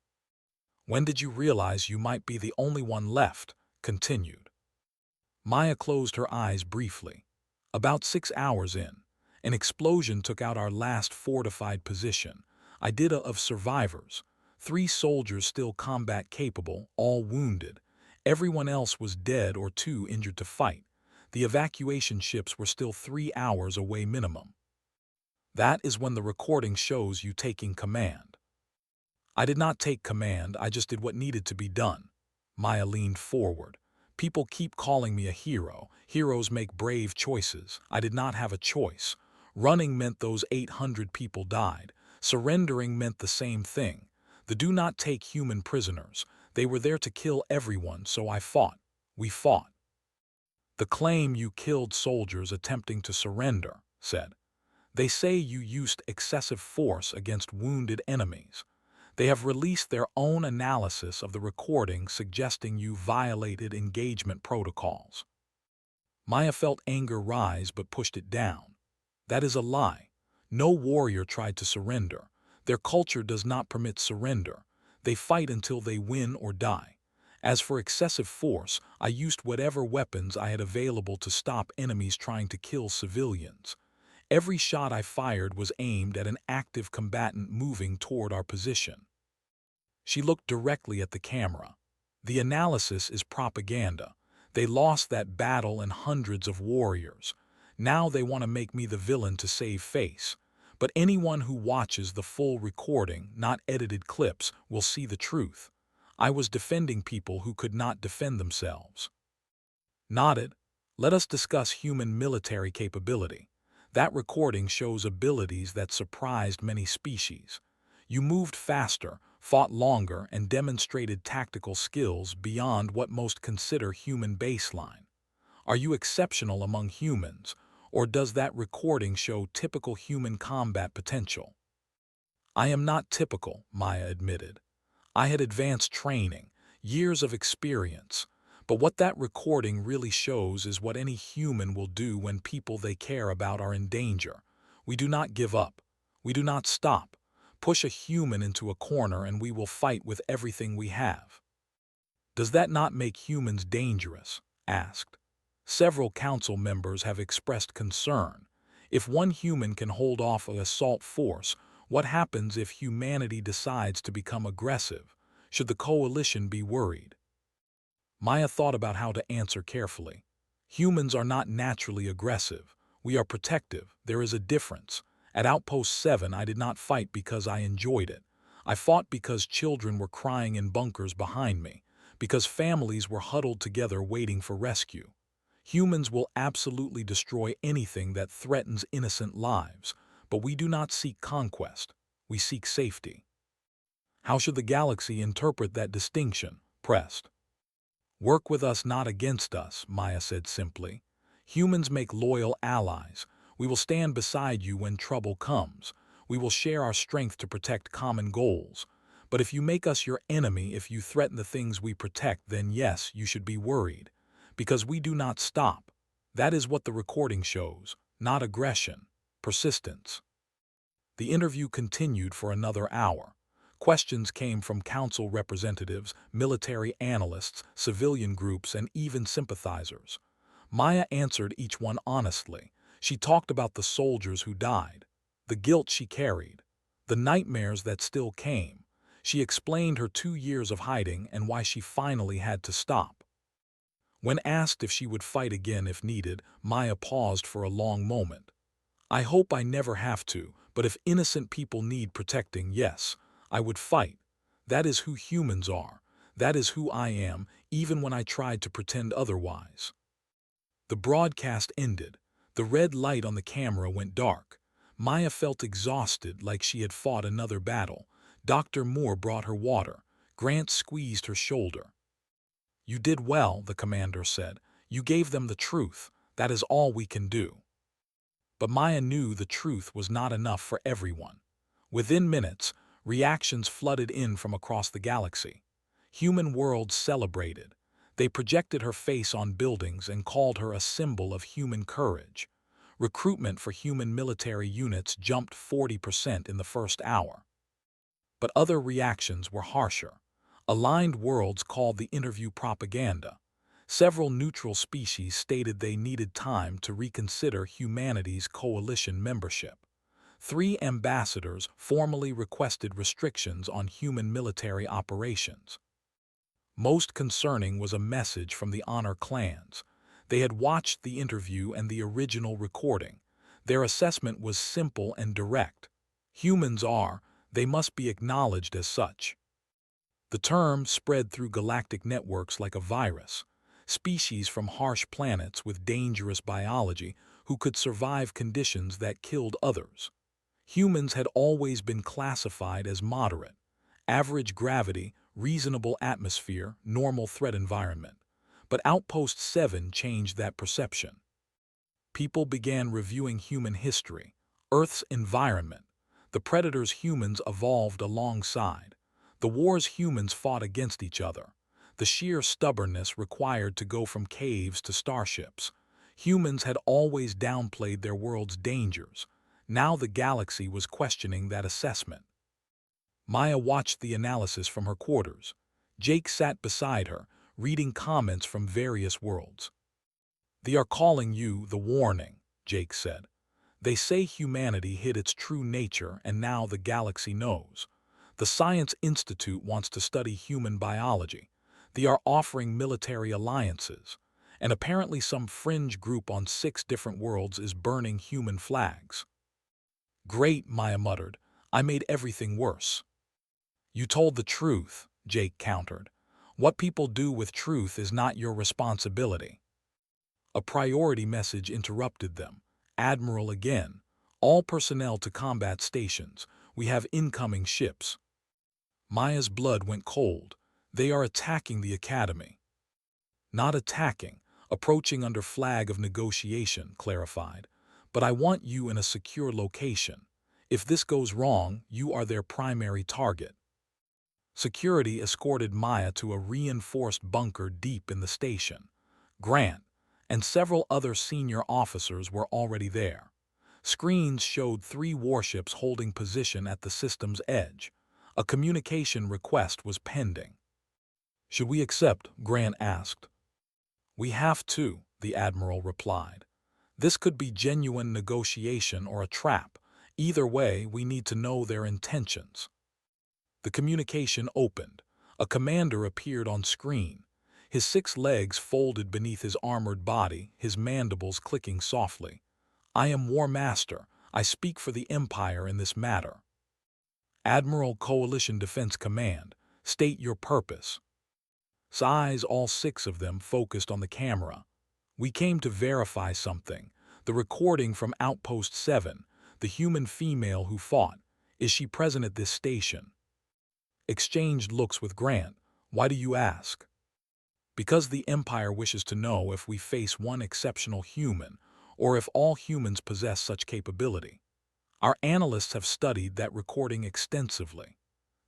When did you realize you might be the only one left? Continued. Maya closed her eyes briefly. About 6 hours in, an explosion took out our last fortified position. Idea of survivors. 3 soldiers still combat capable, all wounded. Everyone else was dead or too injured to fight. The evacuation ships were still 3 hours away minimum. That is when the recording shows you taking command. I did not take command, I just did what needed to be done. Maya leaned forward. People keep calling me a hero. Heroes make brave choices. I did not have a choice. Running meant those 800 people died. Surrendering meant the same thing. The do not take human prisoners. They were there to kill everyone, so I fought. We fought. The claim you killed soldiers attempting to surrender, said. They say you used excessive force against wounded enemies. They have released their own analysis of the recording suggesting you violated engagement protocols. Maya felt anger rise but pushed it down. That is a lie. No warrior tried to surrender. Their culture does not permit surrender. They fight until they win or die. As for excessive force, I used whatever weapons I had available to stop enemies trying to kill civilians. Every shot I fired was aimed at an active combatant moving toward our position. She looked directly at the camera. The analysis is propaganda. They lost that battle and hundreds of warriors. Now they want to make me the villain to save face. But anyone who watches the full recording, not edited clips, will see the truth. I was defending people who could not defend themselves. Nodded. Let us discuss human military capability. That recording shows abilities that surprised many species. You moved faster, fought longer, and demonstrated tactical skills beyond what most consider human baseline. Are you exceptional among humans, or does that recording show typical human combat potential? I am not typical, Maya admitted. I had advanced training, years of experience, but what that recording really shows is what any human will do when people they care about are in danger. We do not give up. We do not stop. Push a human into a corner and we will fight with everything we have. Does that not make humans dangerous? Asked. Several council members have expressed concern. If one human can hold off an assault force, what happens if humanity decides to become aggressive? Should the coalition be worried? Maya thought about how to answer carefully. Humans are not naturally aggressive. We are protective. There is a difference. At Outpost 7, I did not fight because I enjoyed it. I fought because children were crying in bunkers behind me, because families were huddled together waiting for rescue. Humans will absolutely destroy anything that threatens innocent lives, but we do not seek conquest. We seek safety. How should the galaxy interpret that distinction? Pressed. Work with us, not against us, Maya said simply. Humans make loyal allies. We will stand beside you when trouble comes. We will share our strength to protect common goals. But if you make us your enemy, if you threaten the things we protect, then yes, you should be worried. Because we do not stop. That is what the recording shows, not aggression, persistence. The interview continued for another hour. Questions came from council representatives, military analysts, civilian groups, and even sympathizers. Maya answered each one honestly. She talked about the soldiers who died, the guilt she carried, the nightmares that still came. She explained her 2 years of hiding and why she finally had to stop. When asked if she would fight again if needed, Maya paused for a long moment. I hope I never have to, but if innocent people need protecting, yes, I would fight. That is who humans are. That is who I am, even when I tried to pretend otherwise. The broadcast ended. The red light on the camera went dark. Maya felt exhausted, like she had fought another battle. Dr. Moore brought her water. Grant squeezed her shoulder. You did well, the commander said. You gave them the truth. That is all we can do. But Maya knew the truth was not enough for everyone. Within minutes, reactions flooded in from across the galaxy. Human worlds celebrated. They projected her face on buildings and called her a symbol of human courage. Recruitment for human military units jumped 40% in the first hour. But other reactions were harsher. Aligned worlds called the interview propaganda. Several neutral species stated they needed time to reconsider humanity's coalition membership. 3 ambassadors formally requested restrictions on human military operations. Most concerning was a message from the Honor clans. They had watched the interview and the original recording. Their assessment was simple and direct. Humans are, they must be acknowledged as such. The term spread through galactic networks like a virus. Species from harsh planets with dangerous biology who could survive conditions that killed others. Humans had always been classified as moderate, average gravity, reasonable atmosphere, normal threat environment. But Outpost 7 changed that perception. People began reviewing human history, Earth's environment. The predators humans evolved alongside. The wars humans fought against each other. The sheer stubbornness required to go from caves to starships. Humans had always downplayed their world's dangers. Now the galaxy was questioning that assessment. Maya watched the analysis from her quarters. Jake sat beside her, reading comments from various worlds. They are calling you the warning, Jake said. They say humanity hid its true nature and now the galaxy knows. The Science Institute wants to study human biology. They are offering military alliances. And apparently some fringe group on 6 different worlds is burning human flags. Great, Maya muttered. I made everything worse. You told the truth, Jake countered. What people do with truth is not your responsibility. A priority message interrupted them. Admiral again. All personnel to combat stations. We have incoming ships. Maya's blood went cold. They are attacking the Academy. Not attacking, approaching under flag of negotiation, clarified. But I want you in a secure location. If this goes wrong, you are their primary target. Security escorted Maya to a reinforced bunker deep in the station. Grant and several other senior officers were already there. Screens showed 3 warships holding position at the system's edge. A communication request was pending. "Should we accept?" Grant asked. "We have to," the Admiral replied. "This could be genuine negotiation or a trap. Either way, we need to know their intentions." The communication opened. A commander appeared on screen. His 6 legs folded beneath his armored body, his mandibles clicking softly. "I am War Master. I speak for the Empire in this matter." "Admiral, Coalition Defense Command, state your purpose." Eyes, all 6 of them, focused on the camera. "We came to verify something. The recording from Outpost 7, the human female who fought. Is she present at this station?" Exchanged looks with Grant. "Why do you ask?" "Because the Empire wishes to know if we face one exceptional human, or if all humans possess such capability. Our analysts have studied that recording extensively.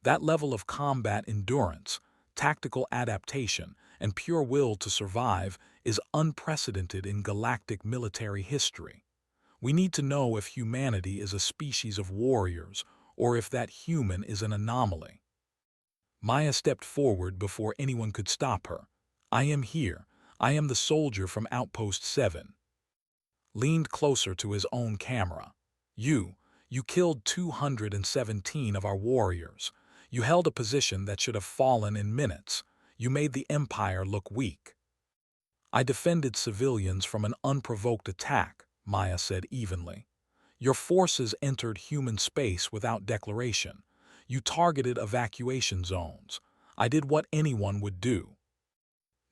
That level of combat endurance, tactical adaptation, and pure will to survive is unprecedented in galactic military history. We need to know if humanity is a species of warriors, or if that human is an anomaly." Maya stepped forward before anyone could stop her. "I am here. I am the soldier from Outpost 7. Leaned closer to his own camera. You killed 217 of our warriors. You held a position that should have fallen in minutes. You made the Empire look weak." "I defended civilians from an unprovoked attack," Maya said evenly. "Your forces entered human space without declaration. You targeted evacuation zones. I did what anyone would do."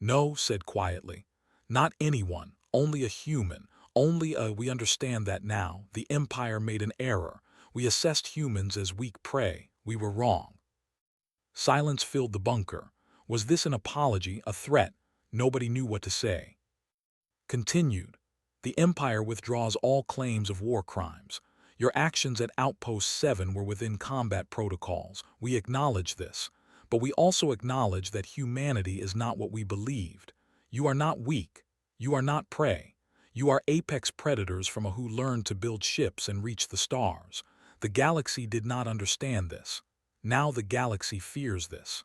"No," said quietly. "Not anyone, only a human. We understand that now. The Empire made an error. We assessed humans as weak prey. We were wrong." Silence filled the bunker. Was this an apology, a threat? Nobody knew what to say. Continued. "The Empire withdraws all claims of war crimes. Your actions at Outpost 7 were within combat protocols. We acknowledge this. But we also acknowledge that humanity is not what we believed. You are not weak. You are not prey. You are apex predators from who learned to build ships and reach the stars. The galaxy did not understand this. Now the galaxy fears this."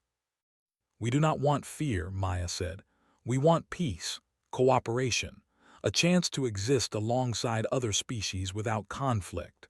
"We do not want fear," Maya said. "We want peace, cooperation, a chance to exist alongside other species without conflict."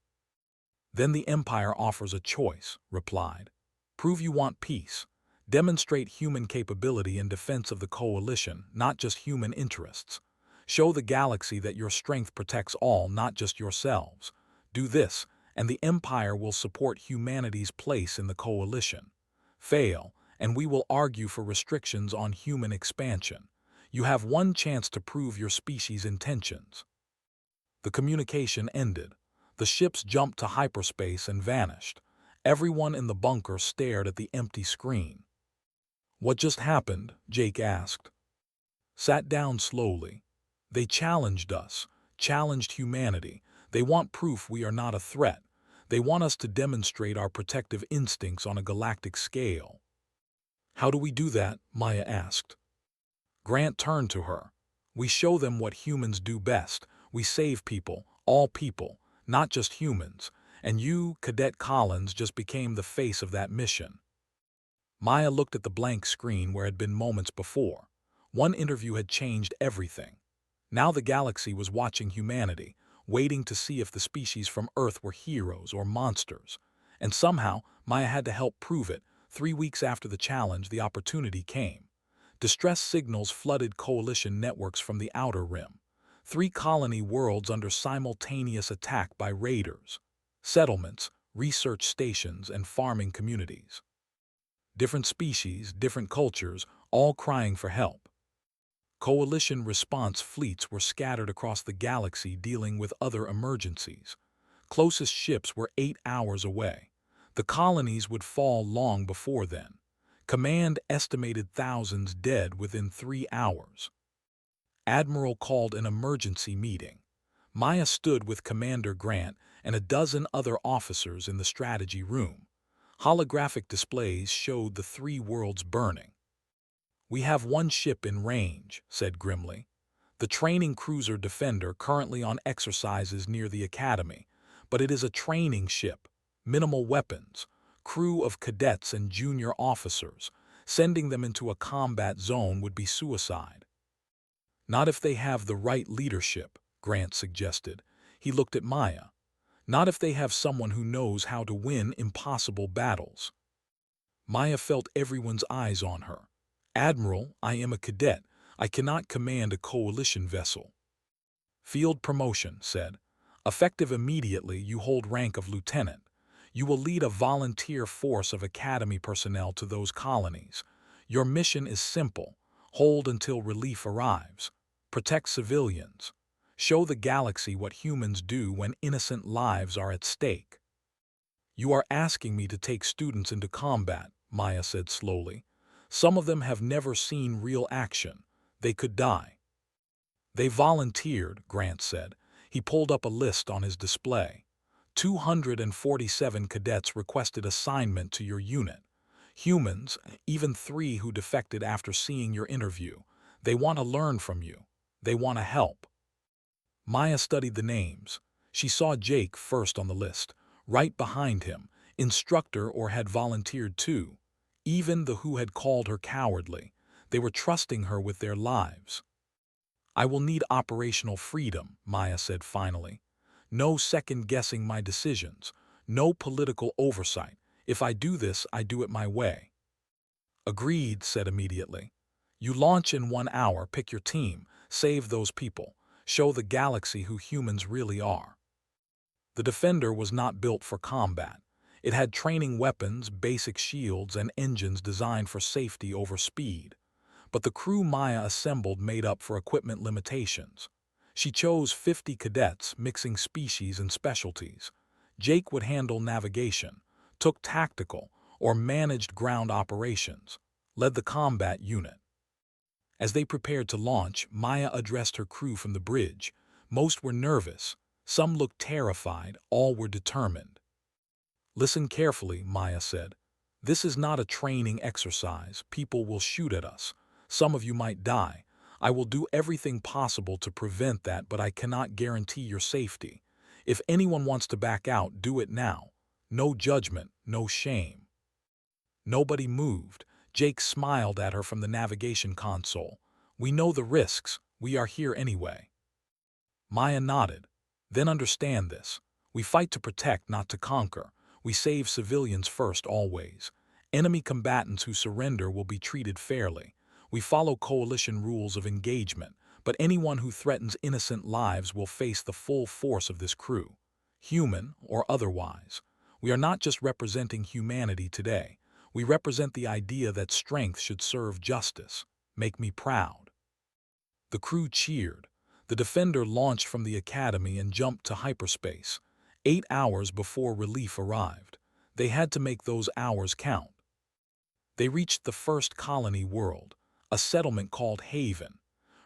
"Then the Empire offers a choice," replied. "Prove you want peace. Demonstrate human capability in defense of the Coalition, not just human interests. Show the galaxy that your strength protects all, not just yourselves. Do this, and the Empire will support humanity's place in the Coalition. Fail, and we will argue for restrictions on human expansion. You have one chance to prove your species' intentions." The communication ended. The ships jumped to hyperspace and vanished. Everyone in the bunker stared at the empty screen. "What just happened?" Jake asked. Sat down slowly. "They challenged us, challenged humanity. They want proof we are not a threat. They want us to demonstrate our protective instincts on a galactic scale." "How do we do that?" Maya asked. Grant turned to her. "We show them what humans do best. We save people, all people, not just humans. And you, Cadet Collins, just became the face of that mission." Maya looked at the blank screen where it had been moments before. One interview had changed everything. Now the galaxy was watching humanity, waiting to see if the species from Earth were heroes or monsters. And somehow, Maya had to help prove it. 3 weeks after the challenge, the opportunity came. Distress signals flooded Coalition networks from the Outer Rim. 3 colony worlds under simultaneous attack by raiders. Settlements, research stations, and farming communities. Different species, different cultures, all crying for help. Coalition response fleets were scattered across the galaxy dealing with other emergencies. Closest ships were 8 hours away. The colonies would fall long before then. Command estimated thousands dead within 3 hours. Admiral called an emergency meeting. Maya stood with Commander Grant and a dozen other officers in the strategy room. Holographic displays showed the three worlds burning. "We have one ship in range," said grimly. "The training cruiser Defender currently on exercises near the Academy, but it is a training ship, minimal weapons, crew of cadets and junior officers. Sending them into a combat zone would be suicide." "Not if they have the right leadership," Grant suggested. He looked at Maya. "Not if they have someone who knows how to win impossible battles." Maya felt everyone's eyes on her. "Admiral, I am a cadet. I cannot command a coalition vessel." "Field promotion," said. "Effective immediately, you hold rank of lieutenant. You will lead a volunteer force of Academy personnel to those colonies. Your mission is simple. Hold until relief arrives. Protect civilians. Show the galaxy what humans do when innocent lives are at stake." "You are asking me to take students into combat," Maya said slowly. "Some of them have never seen real action. They could die." "They volunteered," Grant said. He pulled up a list on his display. 247 cadets requested assignment to your unit. Humans, even 3 who defected after seeing your interview. They want to learn from you. They want to help." Maya studied the names. She saw Jake first on the list. Right behind him, instructor or had volunteered too. Even the who had called her cowardly. They were trusting her with their lives. "I will need operational freedom," Maya said finally. "No second-guessing my decisions. No political oversight. If I do this, I do it my way." "Agreed," said immediately. "You launch in 1 hour, pick your team, save those people. Show the galaxy who humans really are." The Defender was not built for combat. It had training weapons, basic shields, and engines designed for safety over speed. But the crew Maya assembled made up for equipment limitations. She chose 50 cadets, mixing species and specialties. Jake would handle navigation, took tactical, or managed ground operations, led the combat unit. As they prepared to launch, Maya addressed her crew from the bridge. Most were nervous. Some looked terrified. All were determined. "Listen carefully," Maya said. "This is not a training exercise. People will shoot at us. Some of you might die. I will do everything possible to prevent that, but I cannot guarantee your safety. If anyone wants to back out, do it now. No judgment, no shame." Nobody moved. Jake smiled at her from the navigation console. "We know the risks. We are here anyway." Maya nodded. "Then understand this. We fight to protect, not to conquer. We save civilians first always. Enemy combatants who surrender will be treated fairly. We follow coalition rules of engagement, but anyone who threatens innocent lives will face the full force of this crew, human or otherwise. We are not just representing humanity today. We represent the idea that strength should serve justice. Make me proud." The crew cheered. The Defender launched from the Academy and jumped to hyperspace. 8 hours before relief arrived. They had to make those hours count. They reached the first colony world, a settlement called Haven.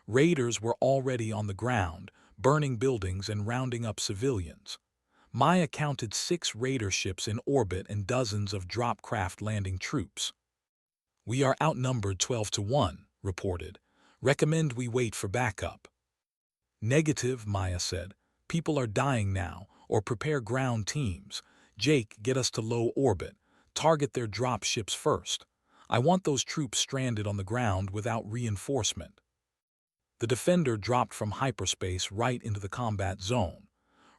Raiders were already on the ground, burning buildings and rounding up civilians. Maya counted 6 raider ships in orbit and dozens of drop-craft landing troops. "We are outnumbered 12-1, reported. Recommend we wait for backup." "Negative," Maya said. "People are dying now, or prepare ground teams. Jake, get us to low orbit. Target their drop ships first. I want those troops stranded on the ground without reinforcement." The Defender dropped from hyperspace right into the combat zone.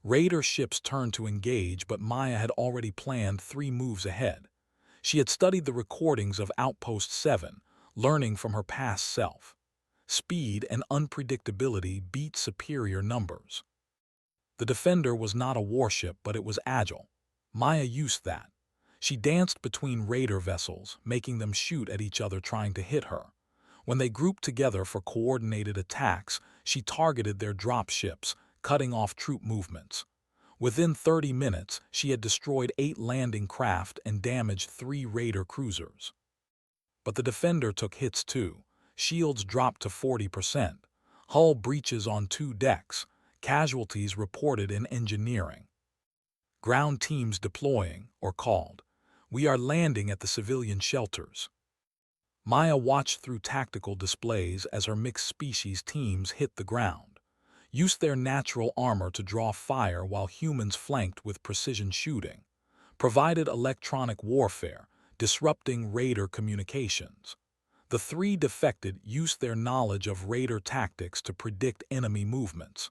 Raider ships turned to engage, but Maya had already planned 3 moves ahead. She had studied the recordings of Outpost 7, learning from her past self. Speed and unpredictability beat superior numbers. The Defender was not a warship, but it was agile. Maya used that. She danced between raider vessels, making them shoot at each other trying to hit her. When they grouped together for coordinated attacks, she targeted their drop ships, cutting off troop movements. Within 30 minutes, she had destroyed 8 landing craft and damaged 3 raider cruisers. But the Defender took hits too. Shields dropped to 40%, hull breaches on 2 decks, casualties reported in engineering. Ground teams deploying, or called. We are landing at the civilian shelters. Maya watched through tactical displays as her mixed species teams hit the ground, used their natural armor to draw fire while humans flanked with precision shooting, provided electronic warfare, disrupting raider communications. The 3 defected used their knowledge of raider tactics to predict enemy movements.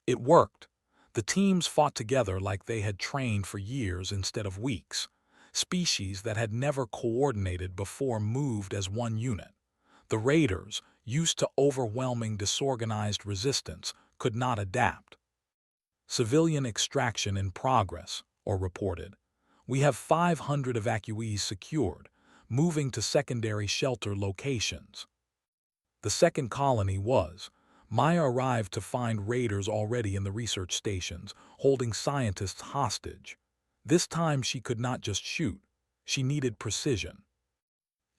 It worked. The teams fought together like they had trained for years instead of weeks. Species that had never coordinated before moved as one unit. The raiders, used to overwhelming disorganized resistance, could not adapt. Civilian extraction in progress, or reported. We have 500 evacuees secured, moving to secondary shelter locations. The second colony was. Maya arrived to find raiders already in the research stations, holding scientists hostage. This time she could not just shoot. She needed precision.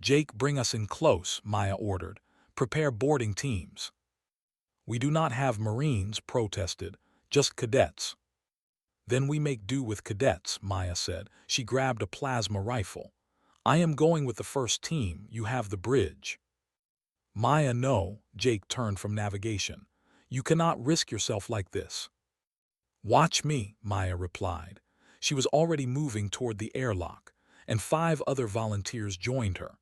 Jake, bring us in close, Maya ordered. Prepare boarding teams. We do not have Marines, protested, just cadets. Then we make do with cadets, Maya said. She grabbed a plasma rifle. I am going with the first team. You have the bridge. Maya, no, Jake turned from navigation. You cannot risk yourself like this. Watch me, Maya replied. She was already moving toward the airlock, and 5 other volunteers joined her.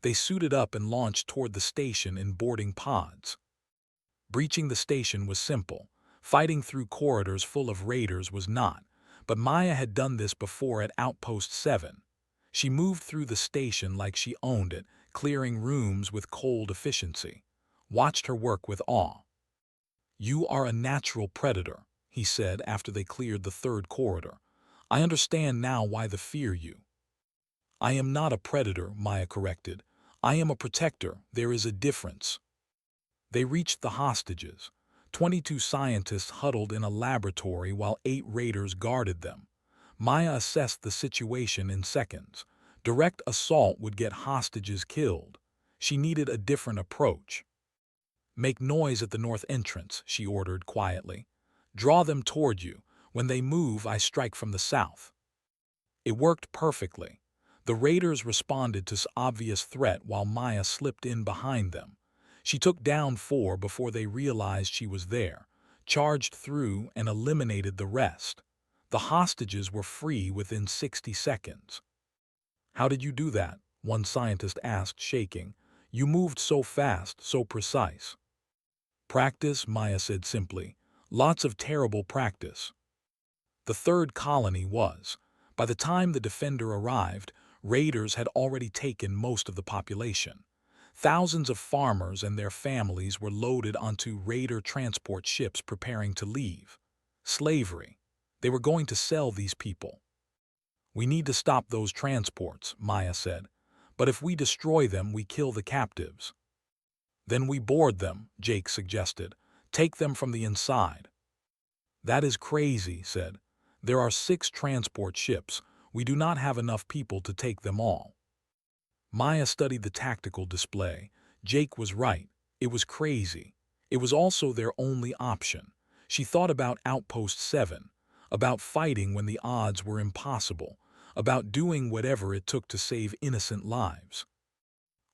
They suited up and launched toward the station in boarding pods. Breaching the station was simple. Fighting through corridors full of raiders was not, but Maya had done this before at Outpost 7. She moved through the station like she owned it, clearing rooms with cold efficiency. Watched her work with awe. You are a natural predator, he said after they cleared the 3rd corridor. I understand now why they fear you. I am not a predator, Maya corrected. I am a protector. There is a difference. They reached the hostages. 22 scientists huddled in a laboratory while 8 raiders guarded them. Maya assessed the situation in seconds. Direct assault would get hostages killed. She needed a different approach. Make noise at the north entrance, she ordered quietly. Draw them toward you. When they move, I strike from the south. It worked perfectly. The raiders responded to obvious threat while Maya slipped in behind them. She took down 4 before they realized she was there, charged through and eliminated the rest. The hostages were free within 60 seconds. How did you do that? One scientist asked, shaking. You moved so fast, so precise. Practice, Maya said simply. Lots of terrible practice. The 3rd colony was. By the time the Defender arrived, raiders had already taken most of the population. Thousands of farmers and their families were loaded onto raider transport ships preparing to leave. Slavery. They were going to sell these people. We need to stop those transports, Maya said. But if we destroy them, we kill the captives. Then we board them, Jake suggested. Take them from the inside. That is crazy, said. There are 6 transport ships. We do not have enough people to take them all. Maya studied the tactical display. Jake was right. It was crazy. It was also their only option. She thought about Outpost 7, about fighting when the odds were impossible, about doing whatever it took to save innocent lives.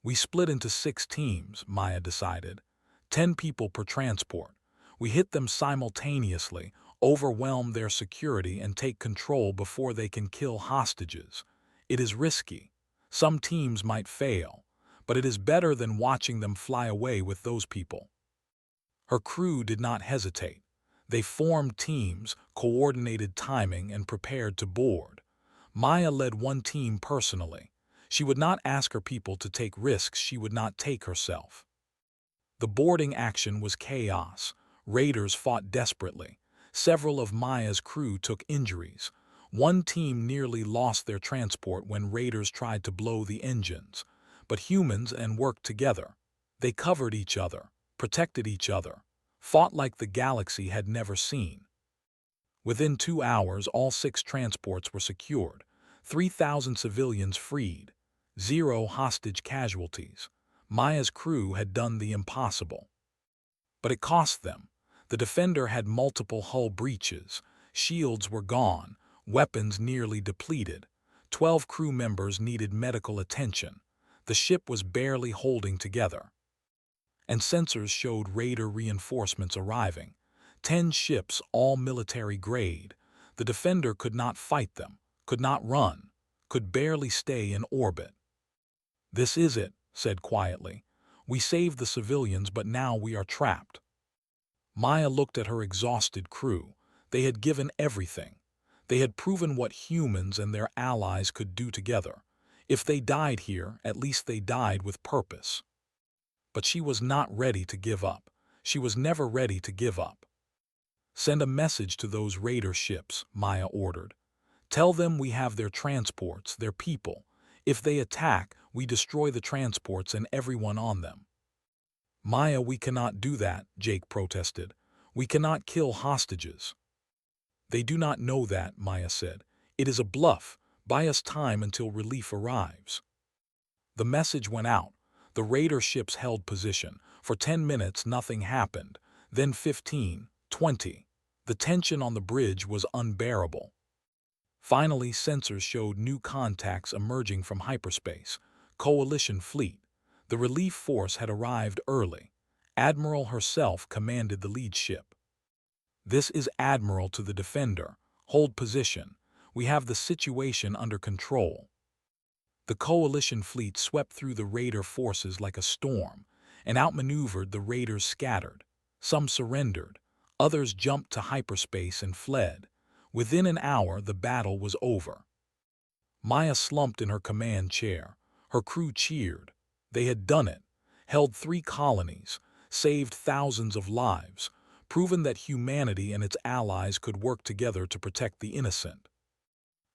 We split into 6 teams, Maya decided. 10 people per transport. We hit them simultaneously, overwhelm their security, and take control before they can kill hostages. It is risky. Some teams might fail, but it is better than watching them fly away with those people. Her crew did not hesitate. They formed teams, coordinated timing, and prepared to board. Maya led one team personally. She would not ask her people to take risks she would not take herself. The boarding action was chaos. Raiders fought desperately. Several of Maya's crew took injuries. One team nearly lost their transport when raiders tried to blow the engines. But humans worked together. They covered each other, protected each other, fought like the galaxy had never seen. Within 2 hours, all 6 transports were secured, 3,000 civilians freed, 0 hostage casualties. Maya's crew had done the impossible. But it cost them. The Defender had multiple hull breaches, shields were gone, weapons nearly depleted. 12 crew members needed medical attention. The ship was barely holding together. And sensors showed Raider reinforcements arriving. 10 ships, all military grade. The Defender could not fight them, could not run, could barely stay in orbit. "This is it," said quietly. "We saved the civilians, but now we are trapped." Maya looked at her exhausted crew. They had given everything. They had proven what humans and their allies could do together. If they died here, at least they died with purpose. But she was not ready to give up. She was never ready to give up. "Send a message to those Raider ships," Maya ordered. "Tell them we have their transports, their people. If they attack, we destroy the transports and everyone on them." "Maya, we cannot do that," Jake protested. "We cannot kill hostages." "They do not know that," Maya said. "It is a bluff. Buy us time until relief arrives." The message went out. The Raider ships held position. For 10 minutes nothing happened. Then 15, 20. The tension on the bridge was unbearable. Finally, sensors showed new contacts emerging from hyperspace. Coalition fleet. The relief force had arrived early. Admiral herself commanded the lead ship. "This is Admiral to the Defender. Hold position. We have the situation under control." The Coalition fleet swept through the Raider forces like a storm, and outmaneuvered the Raiders scattered. Some surrendered. Others jumped to hyperspace and fled. Within an hour, the battle was over. Maya slumped in her command chair. Her crew cheered. They had done it. Held 3 colonies. Saved thousands of lives. Proven that humanity and its allies could work together to protect the innocent.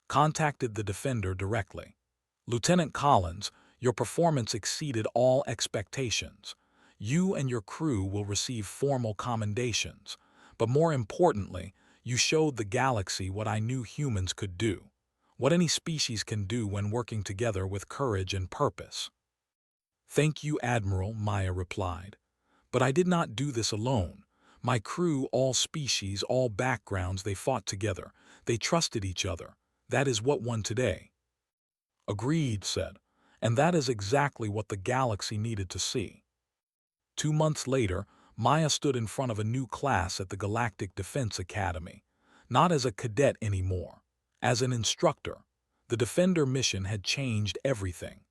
Contacted the Defender directly. "Lieutenant Collins, your performance exceeded all expectations. You and your crew will receive formal commendations. But more importantly, you showed the galaxy what I knew humans could do. What any species can do when working together with courage and purpose." "Thank you, Admiral," Maya replied. "But I did not do this alone. My crew, all species, all backgrounds, they fought together. They trusted each other. That is what won today." "Agreed," said. "And that is exactly what the galaxy needed to see." 2 months later, Maya stood in front of a new class at the Galactic Defense Academy. Not as a cadet anymore. As an instructor. The Defender mission had changed everything.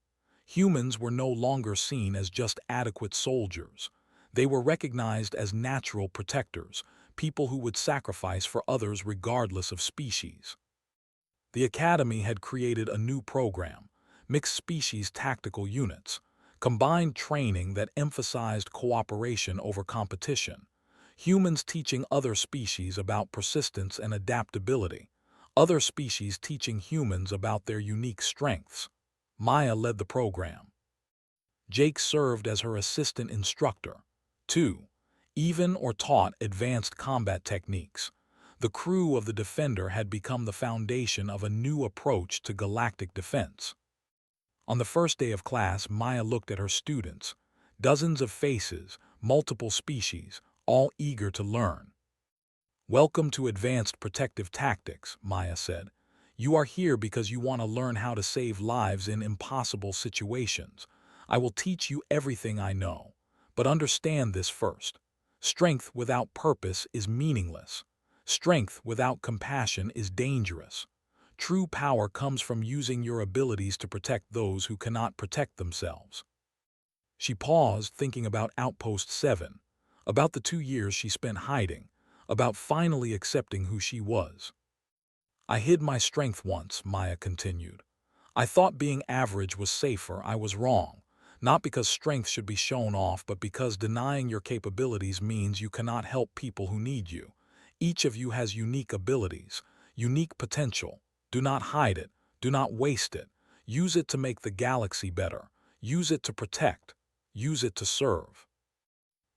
Humans were no longer seen as just adequate soldiers. They were recognized as natural protectors, people who would sacrifice for others regardless of species. The Academy had created a new program, mixed species tactical units, combined training that emphasized cooperation over competition, humans teaching other species about persistence and adaptability, other species teaching humans about their unique strengths. Maya led the program. Jake served as her assistant instructor. 2. Even or taught advanced combat techniques. The crew of the Defender had become the foundation of a new approach to galactic defense. On the first day of class, Maya looked at her students. Dozens of faces, multiple species, all eager to learn. "Welcome to Advanced Protective Tactics," Maya said. "You are here because you want to learn how to save lives in impossible situations. I will teach you everything I know. But understand this first. Strength without purpose is meaningless. Strength without compassion is dangerous. True power comes from using your abilities to protect those who cannot protect themselves." She paused, thinking about Outpost 7, about the 2 years she spent hiding, about finally accepting who she was. "I hid my strength once," Maya continued. "I thought being average was safer. I was wrong. Not because strength should be shown off, but because denying your capabilities means you cannot help people who need you. Each of you has unique abilities, unique potential. Do not hide it. Do not waste it. Use it to make the galaxy better. Use it to protect. Use it to serve."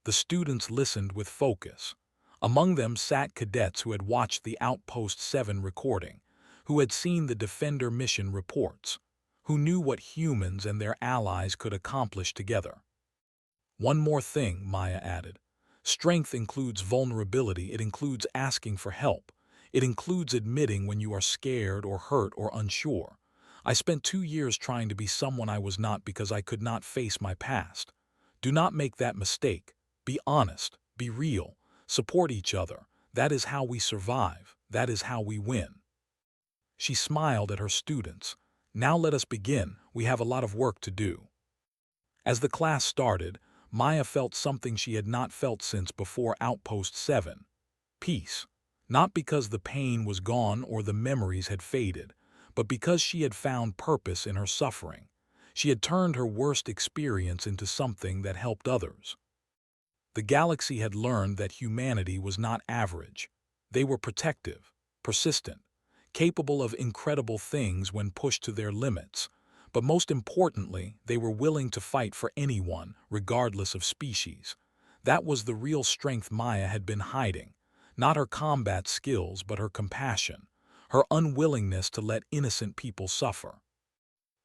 The students listened with focus. Among them sat cadets who had watched the Outpost 7 recording, who had seen the Defender mission reports, who knew what humans and their allies could accomplish together. One more thing, Maya added. Strength includes vulnerability, it includes asking for help. It includes admitting when you are scared or hurt or unsure. I spent 2 years trying to be someone I was not because I could not face my past. Do not make that mistake. Be honest, be real, support each other. That is how we survive. That is how we win. She smiled at her students. Now let us begin. We have a lot of work to do. As the class started, Maya felt something she had not felt since before Outpost 7. Peace. Not because the pain was gone or the memories had faded, but because she had found purpose in her suffering. She had turned her worst experience into something that helped others. The galaxy had learned that humanity was not average. They were protective, persistent, capable of incredible things when pushed to their limits. But most importantly, they were willing to fight for anyone, regardless of species. That was the real strength Maya had been hiding. Not her combat skills, but her compassion, her unwillingness to let innocent people suffer.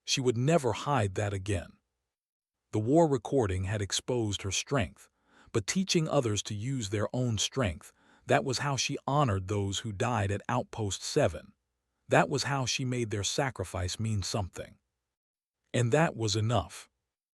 She would never hide that again. The war recording had exposed her strength, but teaching others to use their own strength, that was how she honored those who died at Outpost 7. That was how she made their sacrifice mean something. And that was enough.